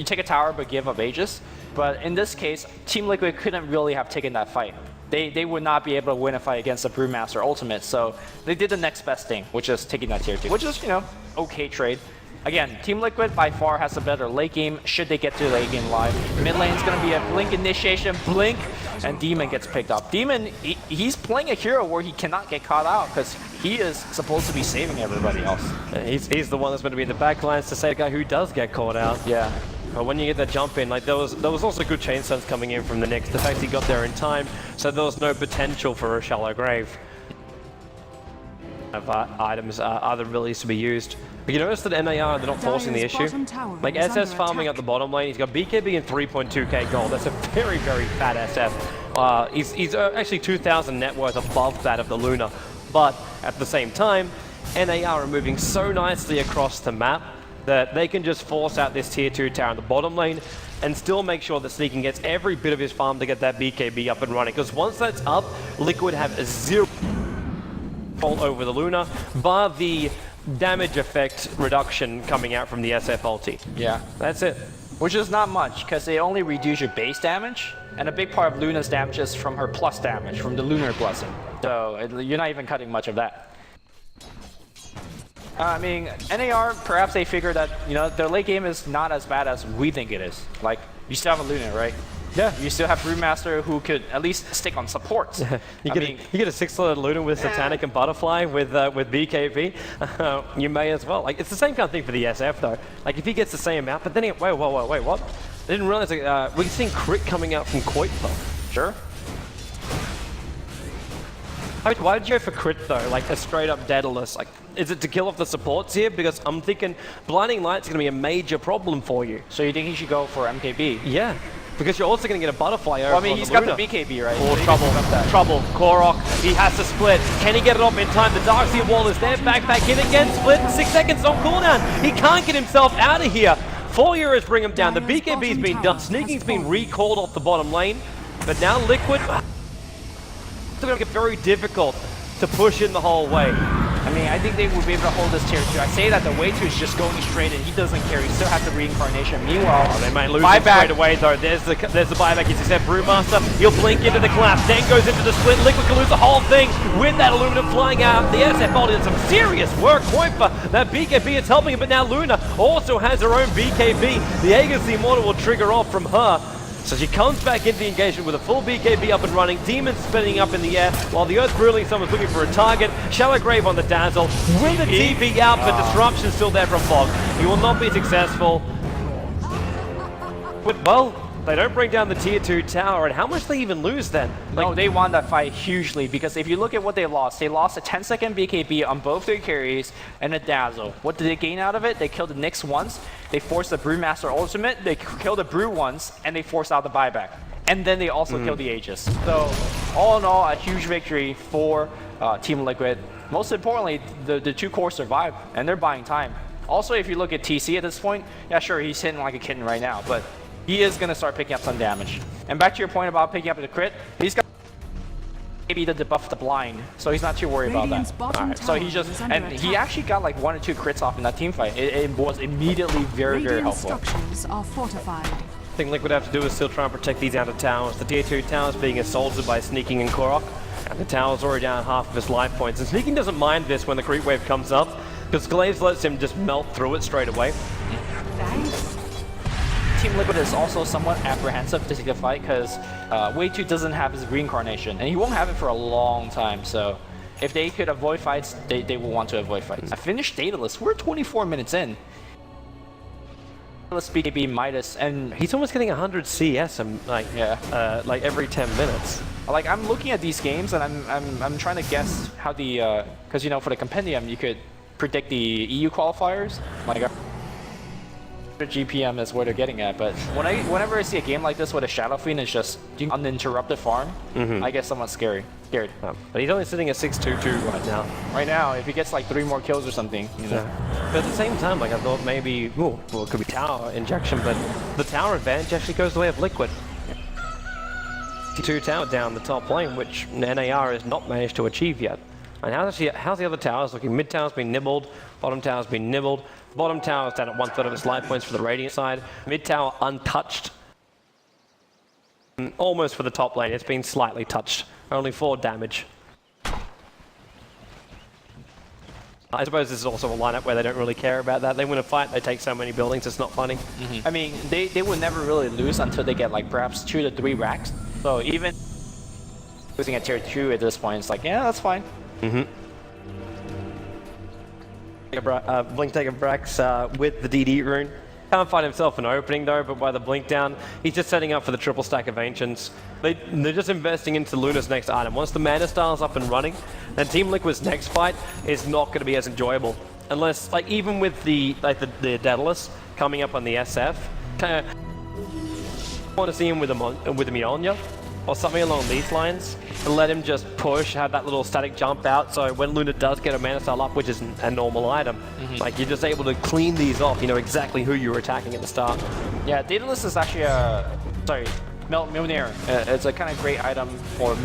take a tower but give up Aegis. But in this case, Team Liquid couldn't really have taken that fight. They would not be able to win a fight against the Brewmaster Ultimate, so they did the next best thing, which is taking that tier 2, which is, you know, okay trade. Again, Team Liquid by far has a better late game, should they get to late game live. Mid lane's gonna be a Blink initiation, Blink, and Demon gets picked up. Demon, he's playing a hero where he cannot get caught out, because he is supposed to be saving everybody else. He's the one that's going to be in the backlines to save the guy who does get caught out. Yeah. But when you get that jump in, like there was also good chain stuns coming in from the Nyx. The fact he got there in time, so there was no potential for a shallow grave. Of items are the abilities to be used. But you notice that NAR, they're not forcing the issue. Like SS farming up the bottom lane, he's got BKB and 3.2k gold. That's a very, very fat SF. He's actually 2,000 net worth above that of the Luna. But at the same time, NAR are moving so nicely across the map that they can just force out this tier 2 tower in the bottom lane and still make sure that Sneaking gets every bit of his farm to get that BKB up and running. Because once that's up, Liquid have a 0 control over the Luna, bar the damage effect reduction coming out from the SF ulti. Yeah. That's it. Which is not much, because they only reduce your base damage, and a big part of Luna's damage is from her plus damage, from the Lunar Blessing. So you're not even cutting much of that. I mean, NAR, perhaps they figure that, you know, their late game is not as bad as we think it is. Like, you still have a Luna, right? Yeah, you still have Brewmaster who could at least stick on supports. You get a 6-letter Luna with Satanic and Butterfly with BKB. You may as well. Like, it's the same kind of thing for the SF though. Like, if he gets the same amount, but then he, wait, what? I didn't realize we're seeing crit coming out from Qualifiers. Sure. Why did you go for crit though? Like a straight up Daedalus? Like, is it to kill off the supports here? Because I'm thinking Blinding Light's going to be a major problem for you. So you think he should go for MKB? Yeah. Because you're also going to get a Butterfly over. Well, I mean, he's got the BKB, right? Oh, trouble. Korok, he has to split. Can he get it off in time? The Darkseer wall is there. Back in again. Split. 6 seconds on cooldown. He can't get himself out of here. 4 Euros bring him down. The BKB's been done. Sneaking's been recalled off the bottom lane. But now Liquid, it's going to get very difficult to push in the whole way. I mean, I think they would be able to hold this tier 2. I say that the way 2 is just going straight and he doesn't care. He still has the reincarnation. Meanwhile, they might lose it straight away though. There's the buyback. He's except Brewmaster. He'll blink into the collapse. Then goes into the split. Liquid can lose the whole thing with that Aluminum flying out. The SF did some serious work. Koifa, that BKB is helping him, but now Luna also has her own BKB. The Aegis the Immortal will trigger off from her. So she comes back into the engagement with a full BKB up and running, Demons spinning up in the air, while the Earth Ruling Summon's looking for a target. Shallow Grave on the Dazzle, with the TP out, but Disruption still there from Fog. He will not be successful. But, well, they don't bring down the tier 2 tower, and how much they even lose then? No, they won that fight hugely, because if you look at what they lost a 10-second BKB on both their carries and a Dazzle. What did they gain out of it? They killed the Nyx once, they forced the Brewmaster ultimate, they killed the Brew once, and they forced out the buyback. And then they also killed the Aegis. So, all in all, a huge victory for Team Liquid. Most importantly, the 2 cores survived, and they're buying time. Also, if you look at TC at this point, yeah, sure, he's hitting like a kitten right now, but he is going to start picking up some damage. And back to your point about picking up the crit, he's got maybe to debuff the blind, so he's not too worried about that. Alright, so he just, and he actually got like 1 or 2 crits off in that team fight. It was immediately very helpful. Structures are fortified. The thing Liquid have to do is still try and protect these outer towers. The tier 2 towers being assaulted by Sneaking and Korok, and the tower's already down half of his life points. And Sneaking doesn't mind this when the creep wave comes up, because Glaives lets him just melt through it straight away. Team Liquid is also somewhat apprehensive to take the fight because Way 2 doesn't have his reincarnation, and he won't have it for a long time, so if they could avoid fights, they will want to avoid fights. I finished Daedalus, we're 24 minutes in. Let's BKB Midas, and he's almost getting 100 CS and like every 10 minutes. Like, I'm looking at these games and I'm trying to guess how the because you know, for the compendium you could predict the EU qualifiers. Like, GPM is where they're getting at, but whenever I see a game like this with a Shadow Fiend, it's just uninterrupted farm. I get somewhat scared. But he's only sitting at 6-2-2 right now. Right now, if he gets like 3 more kills or something, you know. But at the same time, like I thought maybe, well, it could be tower injection, but the tower advantage actually goes the way of Liquid. 2 tower down the top lane, which NAR has not managed to achieve yet. And how's the other towers looking? Mid tower's been nibbled, bottom tower's been nibbled. Bottom tower is down at 1/3 of its life points for the Radiant side. Mid tower untouched. Almost for the top lane, it's been slightly touched. Only 4 damage. I suppose this is also a lineup where they don't really care about that. They win a fight, they take so many buildings, it's not funny. I mean, they would never really lose until they get like perhaps 2 to 3 racks. So even losing at tier 2 at this point, it's like, yeah, that's fine. Blink take a Brax with the DD rune. Can't find himself an opening though, but by the blink down, he's just setting up for the triple stack of Ancients. They're just investing into Luna's next item. Once the Mana Star's up and running, then Team Liquid's next fight is not going to be as enjoyable. Unless, like, even with the Daedalus coming up on the SF, I want to see him with a Mionya or something along these lines, and let him just push, have that little static jump out, so when Luna does get a Mana Star up, which is a normal item, like, you're just able to clean these off, you know exactly who you're attacking at the start. Yeah, Daedalus is actually a, Mjolnir. It's a kind of great item for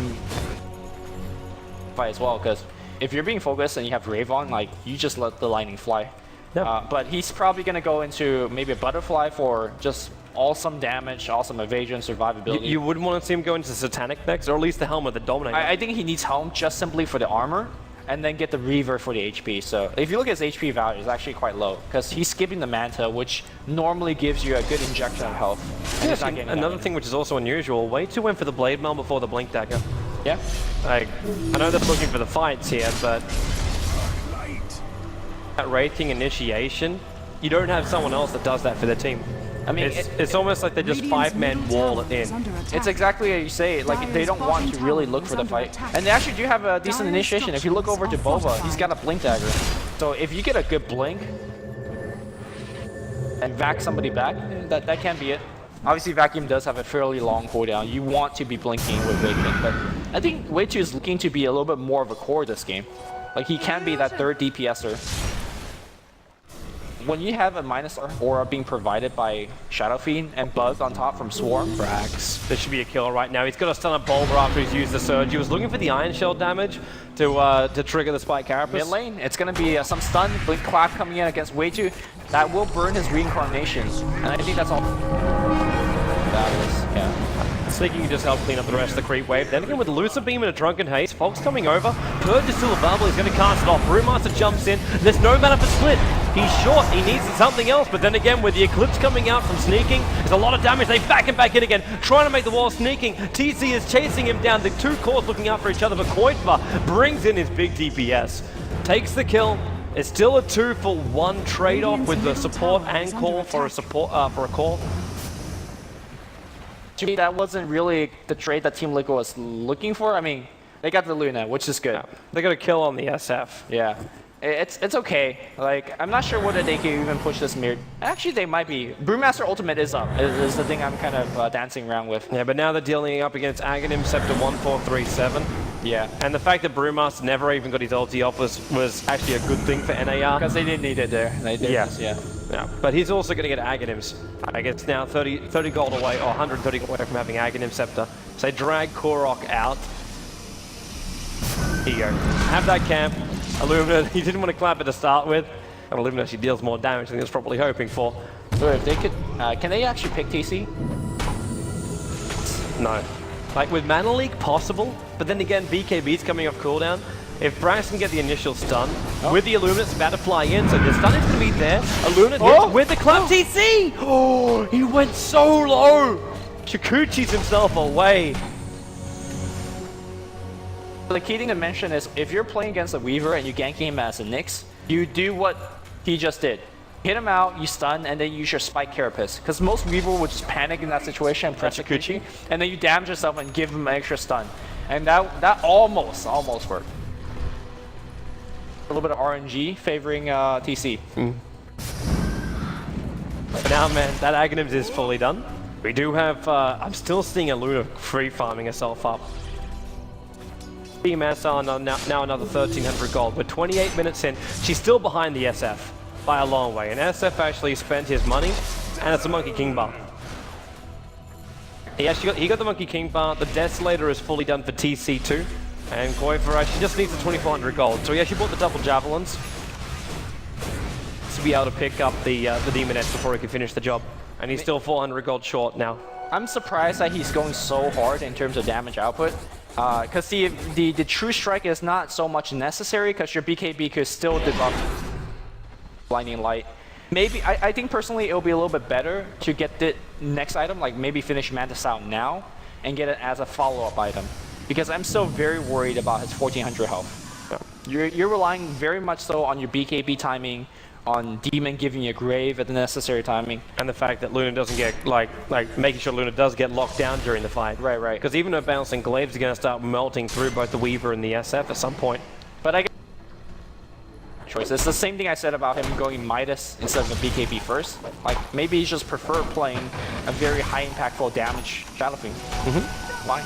fight as well, because if you're being focused and you have Rave on, like, you just let the lightning fly. Yep. But he's probably going to go into maybe a Butterfly for just awesome damage, awesome evasion, survivability. You wouldn't want to see him go into Satanic next, or at least the Helm of the Dominator. I think he needs Helm just simply for the armor, and then get the Reaver for the HP. So if you look at his HP value, it's actually quite low because he's skipping the Manta, which normally gives you a good injection of health. And he's not getting another thing which is also unusual, way too went for the Blade Mail before the Blink Dagger. Yeah. Like, I know they're looking for the fights here, but that Wraith King initiation, you don't have someone else that does that for their team. I mean, it's almost like they just five-man wall it in. It's exactly how you say it. Like, they don't want to really look for the fight. And they actually do have a decent initiation. If you look over to Bova, he's got a Blink Dagger. So if you get a good Blink and vac somebody back, that can be it. Obviously, Vacuum does have a fairly long cooldown. You want to be blinking with Wakeman, but I think Wei2 is looking to be a little bit more of a core this game. Like, he can be that third DPSer. When you have a minus aura being provided by Shadow Fiend and Buzz on top from Swarm, Frags. This should be a kill right now. He's got a stun of Bulber after he's used the Surge. He was looking for the Iron Shell damage to trigger the Spike Carapace. Mid lane, it's going to be some stun, Blink Clap coming in against Wei2. That will burn his Reincarnation. And I think that's all that is, yeah. Sneaky can just help clean up the rest of the creep wave. Then again with the Lucid Beam and a Drunken Haste, Fog's coming over. Purge is still available, he's going to cast it off. Brewmaster jumps in, there's no mana for split. He's short, he needs something else, but then again with the Eclipse coming out from sneaking, there's a lot of damage, they back him back in again, trying to make the wall sneaking. TC is chasing him down, the two cores looking out for each other, but Koitva brings in his big DPS. Takes the kill, it's still a 2-for-1 trade-off with the support and call for a call. To me, that wasn't really the trade that Team Liquid was looking for. I mean, they got the Luna, which is good. Yeah. They got a kill on the SF. Yeah. It's okay. Like, I'm not sure whether they can even push this mirror. Actually, they might be. Brewmaster Ultimate is up, is the thing I'm kind of dancing around with. Yeah, but now they're dealing up against Aghanim Scepter 1437. Yeah. And the fact that Brewmaster never even got his ulti off was actually a good thing for NAR. Because they didn't need it there. Yeah. But he's also going to get Aghanims. I guess now 30 gold away, or 130 gold away from having Aghanim Scepter. So they drag Korok out. Here you go. Have that camp. Illumina, he didn't want to clap it to start with. And Illumina, she deals more damage than he was probably hoping for. So if they could, can they actually pick TC? No. Like with Mana Leak, possible, but then again, BKB's coming off cooldown. If Brax can get the initial stun, with the Illumina, it's about to fly in, so the stun is going to be there. Illumina hits with the clap TC! Oh, he went so low! Chikuchi's himself away. The key thing to mention is, if you're playing against a Weaver and you gank him as a Nyx, you do what he just did. Hit him out, you stun, and then use your Spike Carapace. Because most Weaver would just panic in that situation and press Chikuchi, and then you damage yourself and give him an extra stun. And that almost worked. A little bit of RNG favoring TC. But now, man, that Aghanims is fully done. We do have, I'm still seeing Illumina free farming herself up. BMS now another 1,300 gold. We're 28 minutes in. She's still behind the SF by a long way. And SF actually spent his money, and it's a Monkey King bar. He got the Monkey King bar. The Desolator is fully done for TC2. And Koiva, she just needs the 2,400 gold. So he actually bought the double javelins to be able to pick up the Demoness before he could finish the job. And he's still 400 gold short now. I'm surprised that he's going so hard in terms of damage output. Because the True Strike is not so much necessary because your BKB could still debuff Blinding Light. Maybe, I think personally it'll be a little bit better to get the next item, like maybe finish Mantis out now and get it as a follow-up item. Because I'm still very worried about his 1,400 health. Yeah. You're relying very much so on your BKB timing, on Demon giving you a grave at the necessary timing. And the fact that Luna doesn't get, like making sure Luna does get locked down during the fight. Right. Because even her bouncing glaives are going to start melting through both the Weaver and the SF at some point. But I guess choice. It's the same thing I said about him going Midas instead of a BKB first. Like, maybe he just prefer playing a very high impactful damage Shadow Fiend. Why?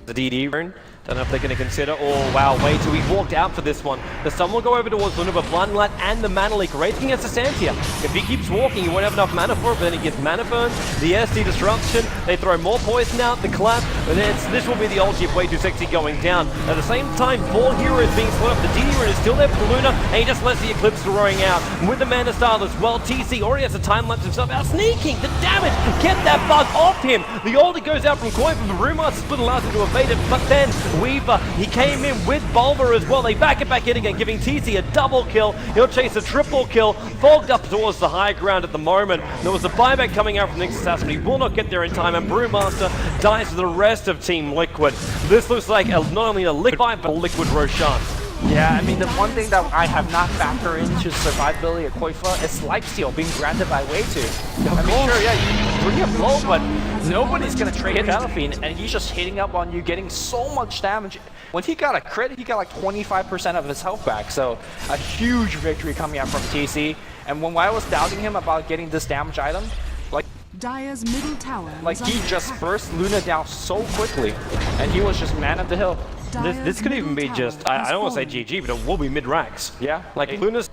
The DD rune. Don't know if they're going to consider. Oh, wow, way too. He walked out for this one. The stun will go over towards Luna, but Blinding Light and the Mana Leak racing against the Santia. If he keeps walking, he won't have enough mana for it, but then he gets Mana Burn, the SD Disruption. They throw more poison out, the clap, but this will be the ulti of Way Too Sexy going down. At the same time, 4 heroes being slowed up. The DD rune is still there for Luna, and he just lets the Eclipse throwing out. And with the Mana Style as well, TC already has a time lapse himself out. Sneaking, the damage, get that bug off him. The ulti goes out from Koi, but the Brewmaster split allows him to evade it, but then Weaver, he came in with Bulba as well. They back it back in again, giving TC a double kill. He'll chase a triple kill. Fogged up towards the high ground at the moment. There was a buyback coming out from Nick's Assassin. He will not get there in time, and Brewmaster dies to the rest of Team Liquid. This looks like not only a Liquid fight, but a Liquid Roshan. Yeah, I mean, the one thing that I have not factored into survivability at Koifa is lifesteal being granted by Way 2. I mean, sure, yeah, you bring him low, but nobody's going to trade Delphine, and he's just hitting up on you, getting so much damage. When he got a crit, he got like 25% of his health back, so a huge victory coming out from TC. And when I was doubting him about getting this damage item, like, Dire's middle tower he just burst Luna down so quickly, and he was just man of the hill. This could even be just, I don't want to say GG, but it will be mid-racks. Yeah. Like, Luna's,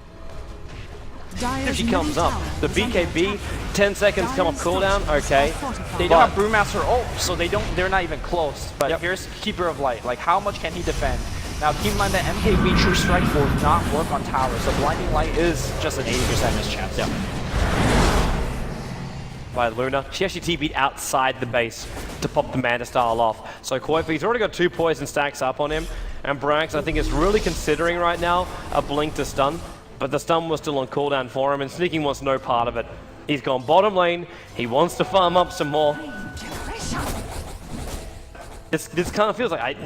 if she comes up, the BKB, 10 seconds come off cooldown, okay. They don't have Brewmaster ult, so they're not even close. But here's Keeper of Light. Like, how much can he defend? Now, keep in mind that MKB True Strike will not work on towers, so Blinding Light is just an 80% mischance. Yeah. By Luna. She actually TP'd outside the base to pop the Mana Style off. So Koifa, he's already got 2 poison stacks up on him, and Brax, I think, is really considering right now a blink to stun, but the stun was still on cooldown for him, and Sneaking wants no part of it. He's gone bottom lane, he wants to farm up some more. This kind of feels like,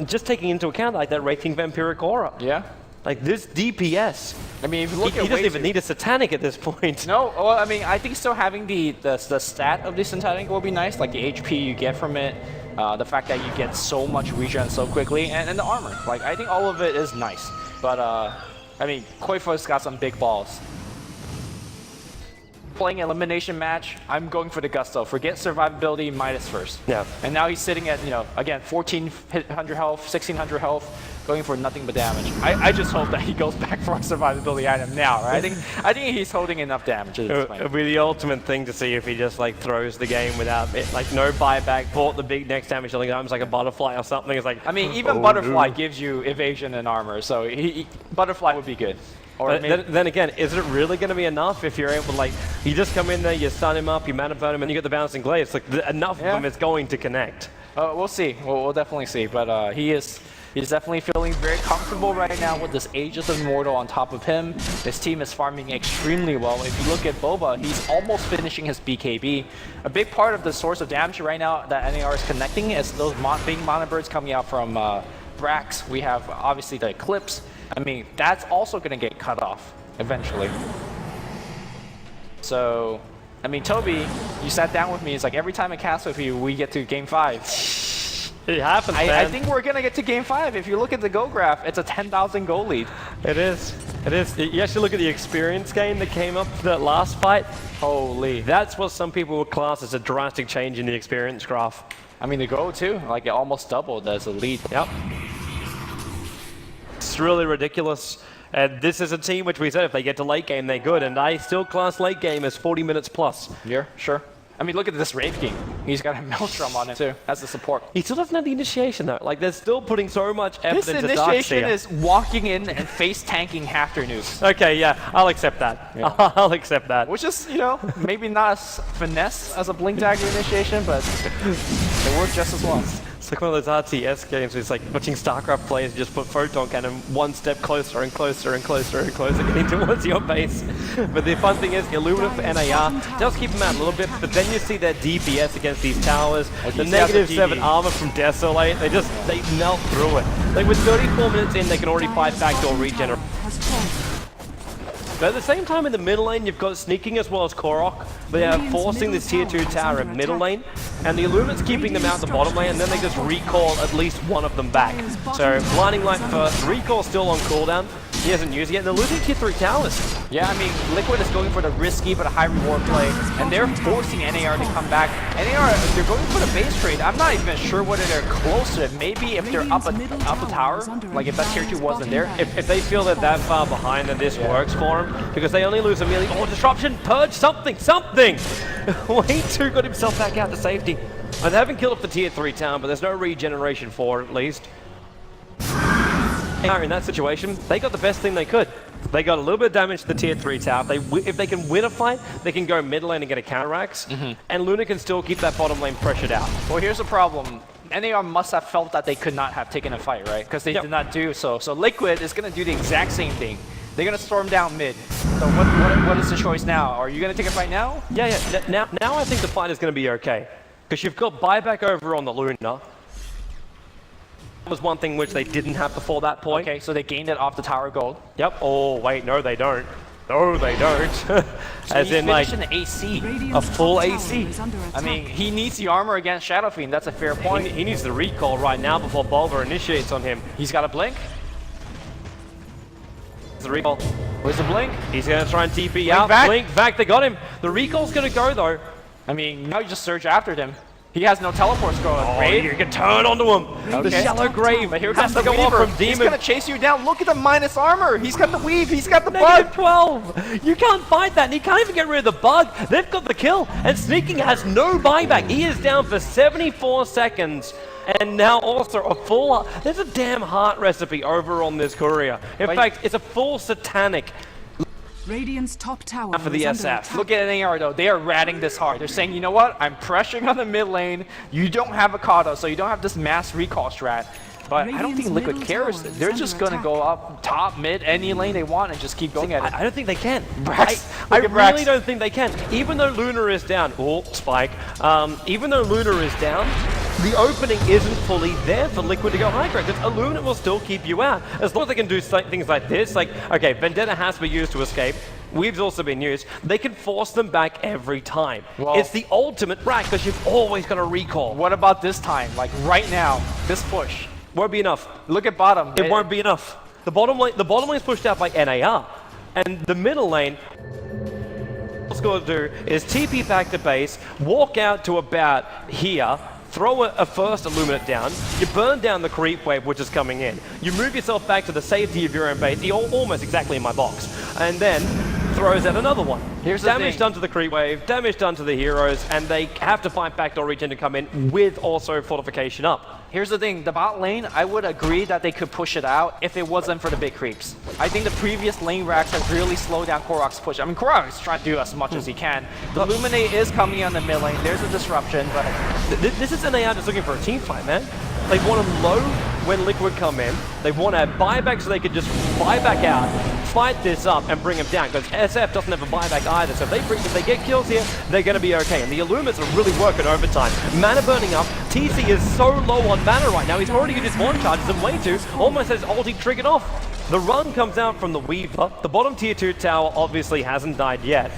just taking into account like that Wraithing Vampiric Aura. Yeah. Like this DPS. I mean, if you look at he doesn't even need a Satanic at this point. No, well, I mean, I think still having the stat of the Satanic will be nice, like the HP you get from it, the fact that you get so much regen so quickly, and the armor. Like, I think all of it is nice. But, I mean, Koifa's got some big balls. Playing elimination match, I'm going for the gusto. Forget survivability, Midas first. Yeah. And now he's sitting at, again, 1,400 health, 1,600 health, going for nothing but damage. I just hope that he goes back for a survivability item now, right? I think he's holding enough damage at this point. It would be the ultimate thing to see if he just like throws the game without it, like no buyback, bought the big next damage dealing items like a butterfly or something. It's like, I mean, even butterfly gives you evasion and armor, so butterfly would be good. Or then again, is it really going to be enough if you're able to, like, you just come in there, you stun him up, you mana burn him, and you get the bouncing glaive? It's like enough of them is going to connect. We'll see. We'll definitely see. But he's definitely feeling very comfortable right now with this Aegis of Immortal on top of him. His team is farming extremely well. If you look at Boba, he's almost finishing his BKB. A big part of the source of damage right now that NAR is connecting is those big mana birds coming out from Brax. We have obviously the Eclipse. I mean, that's also going to get cut off eventually. So, I mean, Toby, you sat down with me. It's like every time I cast with you, we get to Game 5. It happens, man. I think we're going to get to Game 5. If you look at the goal graph, it's a 10,000 goal lead. It is. It is. You actually look at the experience gain that came up for that last fight. Holy. That's what some people would class as a drastic change in the experience graph. I mean, the goal too. Like, it almost doubled as a lead. Yep. It's really ridiculous. And this is a team which we said if they get to late game, they're good. And I still class late game as 40 minutes plus. Yeah, sure. I mean, look at this Wraith King. He's got a Maelstrom on him too, as the support. He still doesn't have the initiation though. Like, they're still putting so much effort into Darkseer. This initiation is walking in and face tanking half their nukes. Okay, yeah, I'll accept that. Yeah. I'll accept that. Which is, maybe not as finesse as a Blink Dagger initiation, but it works just as well. It's like one of those RTS games where it's like watching StarCraft players just put Photon Cannon one step closer and closer and closer and closer getting towards your base. But the fun thing is, Illumina for NAR does keep them out a little bit, but then you see their DPS against these towers, the -7 armor from Desolate, they melt through it. Like with 34 minutes in, they can already fight backdoor regenerate. But at the same time, in the middle lane, you've got Sneaking as well as Korok. They are forcing this tier 2 tower in middle lane, and the Illuminate's keeping them out the bottom lane, and then they just recall at least one of them back. So, Blinding Light first, recall still on cooldown. He hasn't used it yet. They're losing tier 3 towers. Yeah, I mean, Liquid is going for the risky but a high reward play, and they're forcing NAR to come back. NAR, they're going for the base trade. I'm not even sure whether they're close to it. Maybe if they're up a tower, like if that tier 2 wasn't there. If they feel they're that far behind, then this works for them, because they only lose a melee. Oh, disruption, purge, something! Way too got himself back out to safety. And they haven't killed off the tier 3 town, but there's no regeneration for it, at least. In that situation, they got the best thing they could. They got a little bit of damage to the tier 3 tower. If they can win a fight, they can go mid lane and get a counteraxe, and Luna can still keep that bottom lane pressured out. Well, here's the problem. NAR must have felt that they could not have taken a fight, right? Because they did not do so. So Liquid is going to do the exact same thing. They're going to storm down mid. So what is the choice now? Are you going to take a fight now? Yeah. Now I think the fight is going to be okay. Because you've got buyback over on the Luna. That was one thing which they didn't have before that point. Okay, so they gained it off the tower gold. Yep. Oh, wait, no, they don't. No, they don't. So As in, like, an AC. a full AC. I mean, he needs the armor against Shadow Fiend. That's a fair point. He needs the recall right now before Bulver initiates on him. He's got a blink. The recall. Where's the blink? He's going to try and TP out. Back. Blink back. They got him. The recall's going to go, though. I mean, now you just surge after them. He has no teleports going. Oh, you can turn onto him. Okay. The shallow grave. But here has comes to the go off Weaver. from Demon. He's going to chase you down. Look at the minus armor. He's got the weave. He's got the bug. -12. You can't fight that, and he can't even get rid of the bug. They've got the kill, and Sneaking has no buyback. He is down for 74 seconds. And now also a full... There's a damn heart recipe over on this courier. In fact, it's a full satanic... Radiant's top tower For the is under SF. attack. Look at NAR though, they are ratting this hard. They're saying, you know what, I'm pressuring on the mid lane, you don't have a Kato, so you don't have this mass recall strat. But I don't think Radiant's Liquid middle cares. tower is They're under just going to attack. go up top, mid, any lane they want and just keep going at it. I don't think they can. Brax, I look at Brax. really don't think they can. Even though Luna is down, oh, Spike, even though Luna is down, the opening isn't fully there for Liquid to go high ground, because a Luna will still keep you out. As long as they can do things like this, like, okay, Vendetta has to be used to escape. Weave's also been used. They can force them back every time. Well, it's the ultimate Brax, because you've always got a recall. What about this time? Like right now, this push. Won't be enough. Look at bottom. It won't be enough. The bottom lane is pushed out by NAR, and the middle lane, what's going to do is TP back to base, walk out to about here, throw a first Illuminate down, you burn down the creep wave which is coming in, you move yourself back to the safety of your own base, you're almost exactly in my box, and then throws out another one. Here's the damage thing. done to the creep wave, damage done to the heroes, and they have to find backdoor regen to come in with also fortification up. Here's the thing, the bot lane, I would agree that they could push it out if it wasn't for the big creeps. I think the previous lane racks have really slowed down Korok's push. I mean, Korok is trying to do as much as he can. The Illuminate is coming on the mid lane, there's a disruption, but... This is NAR just looking for a team fight, man. They want them low when Liquid come in. They want to buyback so they could just buy back out, fight this up, and bring them down. Because SF doesn't have a buyback either. So if they get kills here, they're going to be okay. And the Illuminates are really working overtime. Mana burning up. TC is so low on mana right now. He's already used his one charges and way too. Almost has ulti triggered off. The run comes out from the Weaver. The bottom tier 2 tower obviously hasn't died yet.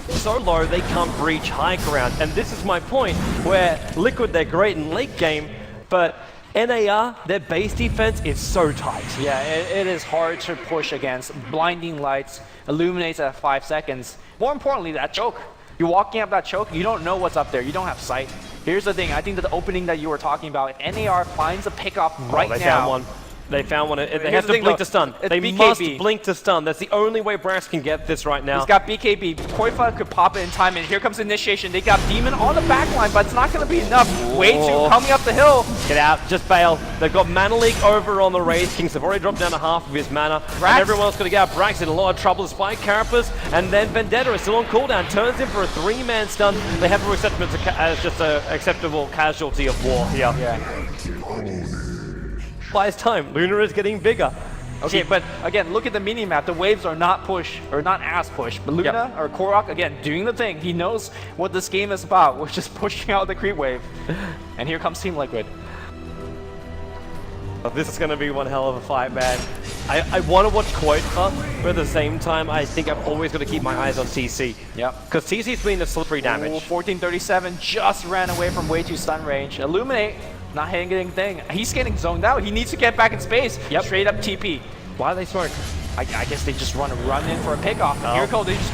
So low, they can't breach high ground. And this is my point, where Liquid, they're great in late game, but NAR, their base defense is so tight. Yeah, it is hard to push against blinding lights, illuminates at 5 seconds. More importantly, that choke. You're walking up that choke, you don't know what's up there, you don't have sight. Here's the thing, I think that the opening that you were talking about, if NAR finds a pickoff right they now. Found one. They found one. They Here's have the to thing, blink though. to stun. It's They BKB. must blink to stun. That's the only way Brax can get this right now. He's got BKB. Qualifier could pop it in time, and here comes initiation. They got Demon on the back line, but it's not going to be enough. Way too coming up the hill. Get out, just bail. They've got Mana Leak over on the Wraith Kings. They've already dropped down to half of his mana. Brax. And everyone's going to get out. Brax in a lot of trouble. Spike Carapace, and then Vendetta is still on cooldown. Turns in for a 3-man stun. They have to accept him as just an acceptable casualty of war here. Yeah. Buys time. Luna is getting bigger. Okay, but again, look at the mini-map. The waves are not push, or not as push. But Luna, or Korok, again, doing the thing. He knows what this game is about, which is pushing out the creep wave. And here comes Team Liquid. This is going to be one hell of a fight, man. I want to watch Qualifiers, but at the same time, I think I've always got to keep my eyes on TC. Yep. Because TC's been the slippery damage. 1437 just ran away from way too stun range. Illuminate, not hitting anything. He's getting zoned out. He needs to get back in space. Yep. Straight up TP. Why are they smoke? I guess they just run in for a pickoff. Oh. Here goes. They just...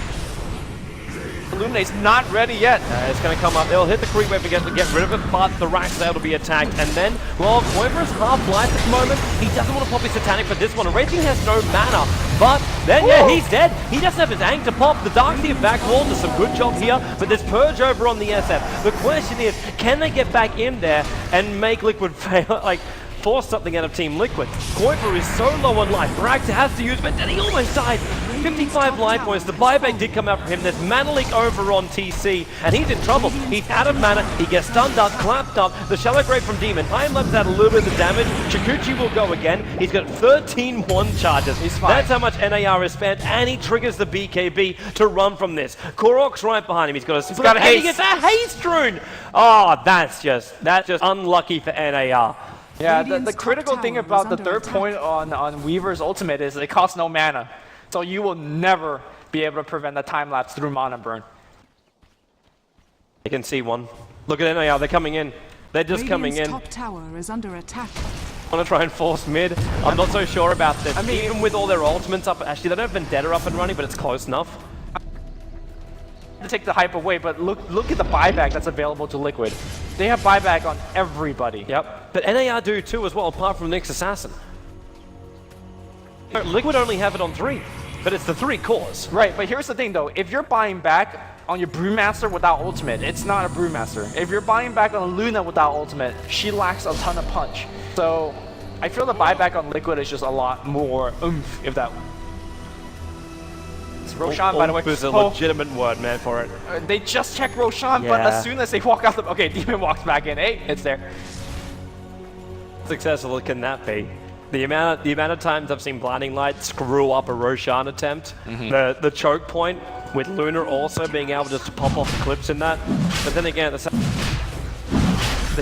Illuminate's not ready yet. It's going to come up. They'll hit the creep wave to get rid of it, but the Rack's able to be attacked. And then, well, Qualifiers half-life at the moment. He doesn't want to pop his Satanic for this one. Raging has no mana, but then, yeah, he's dead. He doesn't have his Aang to pop. The Darkseer back wall does some good job here, but there's Purge over on the SF. The question is, can they get back in there and make Liquid fail, like, force something out of Team Liquid? Qualifier is so low on life. Brax has to use, but then he almost died. 55 life points. The buyback did come out from him. There's mana leak over on TC, and he's in trouble. He's out of mana. He gets stunned up, clapped up. The Shallow Grave from Demon. Time Lapse out a little bit of the damage. Chikuchi will go again. He's got 13 one charges. He's fine. That's how much NAR is spent, and he triggers the BKB to run from this. Korok's right behind him. He's got a split, got a and he haste. gets a haste rune. Oh, that's just unlucky for NAR. Yeah, the Radiant's critical top thing tower about is the under third attack. point on Weaver's ultimate is it costs no mana. So you will never be able to prevent the time lapse through mana burn. You can see one. Look at NAR, they're coming in. They're just coming Radiant's in. top tower is under attack. Want to try and force mid. I'm not so sure about this. I mean, even with all their ultimates up, actually they don't have Vendetta up and running, but it's close enough. To take the hype away, but look at the buyback that's available to Liquid. They have buyback on everybody. Yep. But NAR do too as well, apart from Nyx Assassin. Liquid only have it on 3, but it's the 3 cores. Right, but here's the thing though, if you're buying back on your Brewmaster without ultimate, it's not a Brewmaster. If you're buying back on Luna without ultimate, she lacks a ton of punch. So I feel the buyback on Liquid is just a lot more oomph, if that... It's Roshan, by the way. Is a legitimate word, man, for it. They just checked Roshan, but Yeah. as soon as they walk out the... Okay, Demon walks back in. Hey, it's there. How successful can that be? The amount of times I've seen Blinding Light screw up a Roshan attempt, the choke point with Luna also being able just to pop off the clips in that, but then again, they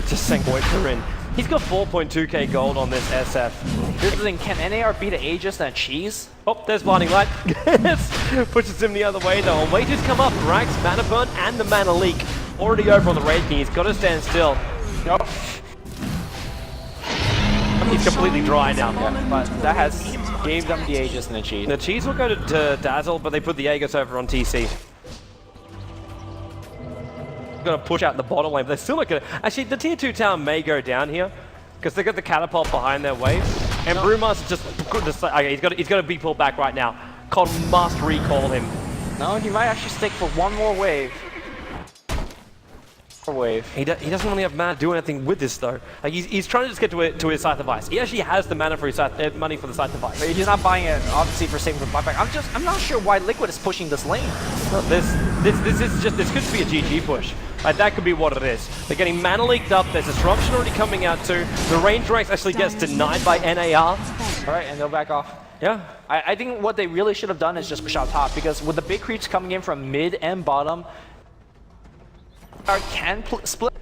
just sank Voyager in. He's got 4.2k gold on this SF. Here's the thing, can NAR beat an Aegis and a Cheese? Oh, there's Blinding Light. Pushes him the other way though. And wages come up, Rax, Mana Burn, and the Mana Leak. Already over on the Raid King, he's got to stand still. Nope. He's completely dry now. Yeah, but that has gave them the Aegis and the Cheese. The Cheese will go to Dazzle, but they put the Aegis over on TC. Gonna push out the bottom lane, but they're still not gonna... Actually, the tier 2 tower may go down here, because they got the catapult behind their wave, and Brewmaster just okay, he's got to be pulled back right now. Con must recall him. No, he might actually stick for one more wave. He doesn't really have mana to do anything with this though. Like he's trying to just get to his Scythe of Ice. He actually has the mana for his money for the Scythe of Ice. But he's not buying it, obviously, for saving the buyback. I'm not sure why Liquid is pushing this lane. This could be a GG push. Like that could be what it is. They're getting mana leaked up. There's disruption already coming out too. The range ranks actually gets denied by NAR. All right, and they'll back off. Yeah. I think what they really should have done is just push out top, because with the big creeps coming in from mid and bottom, NAR can split.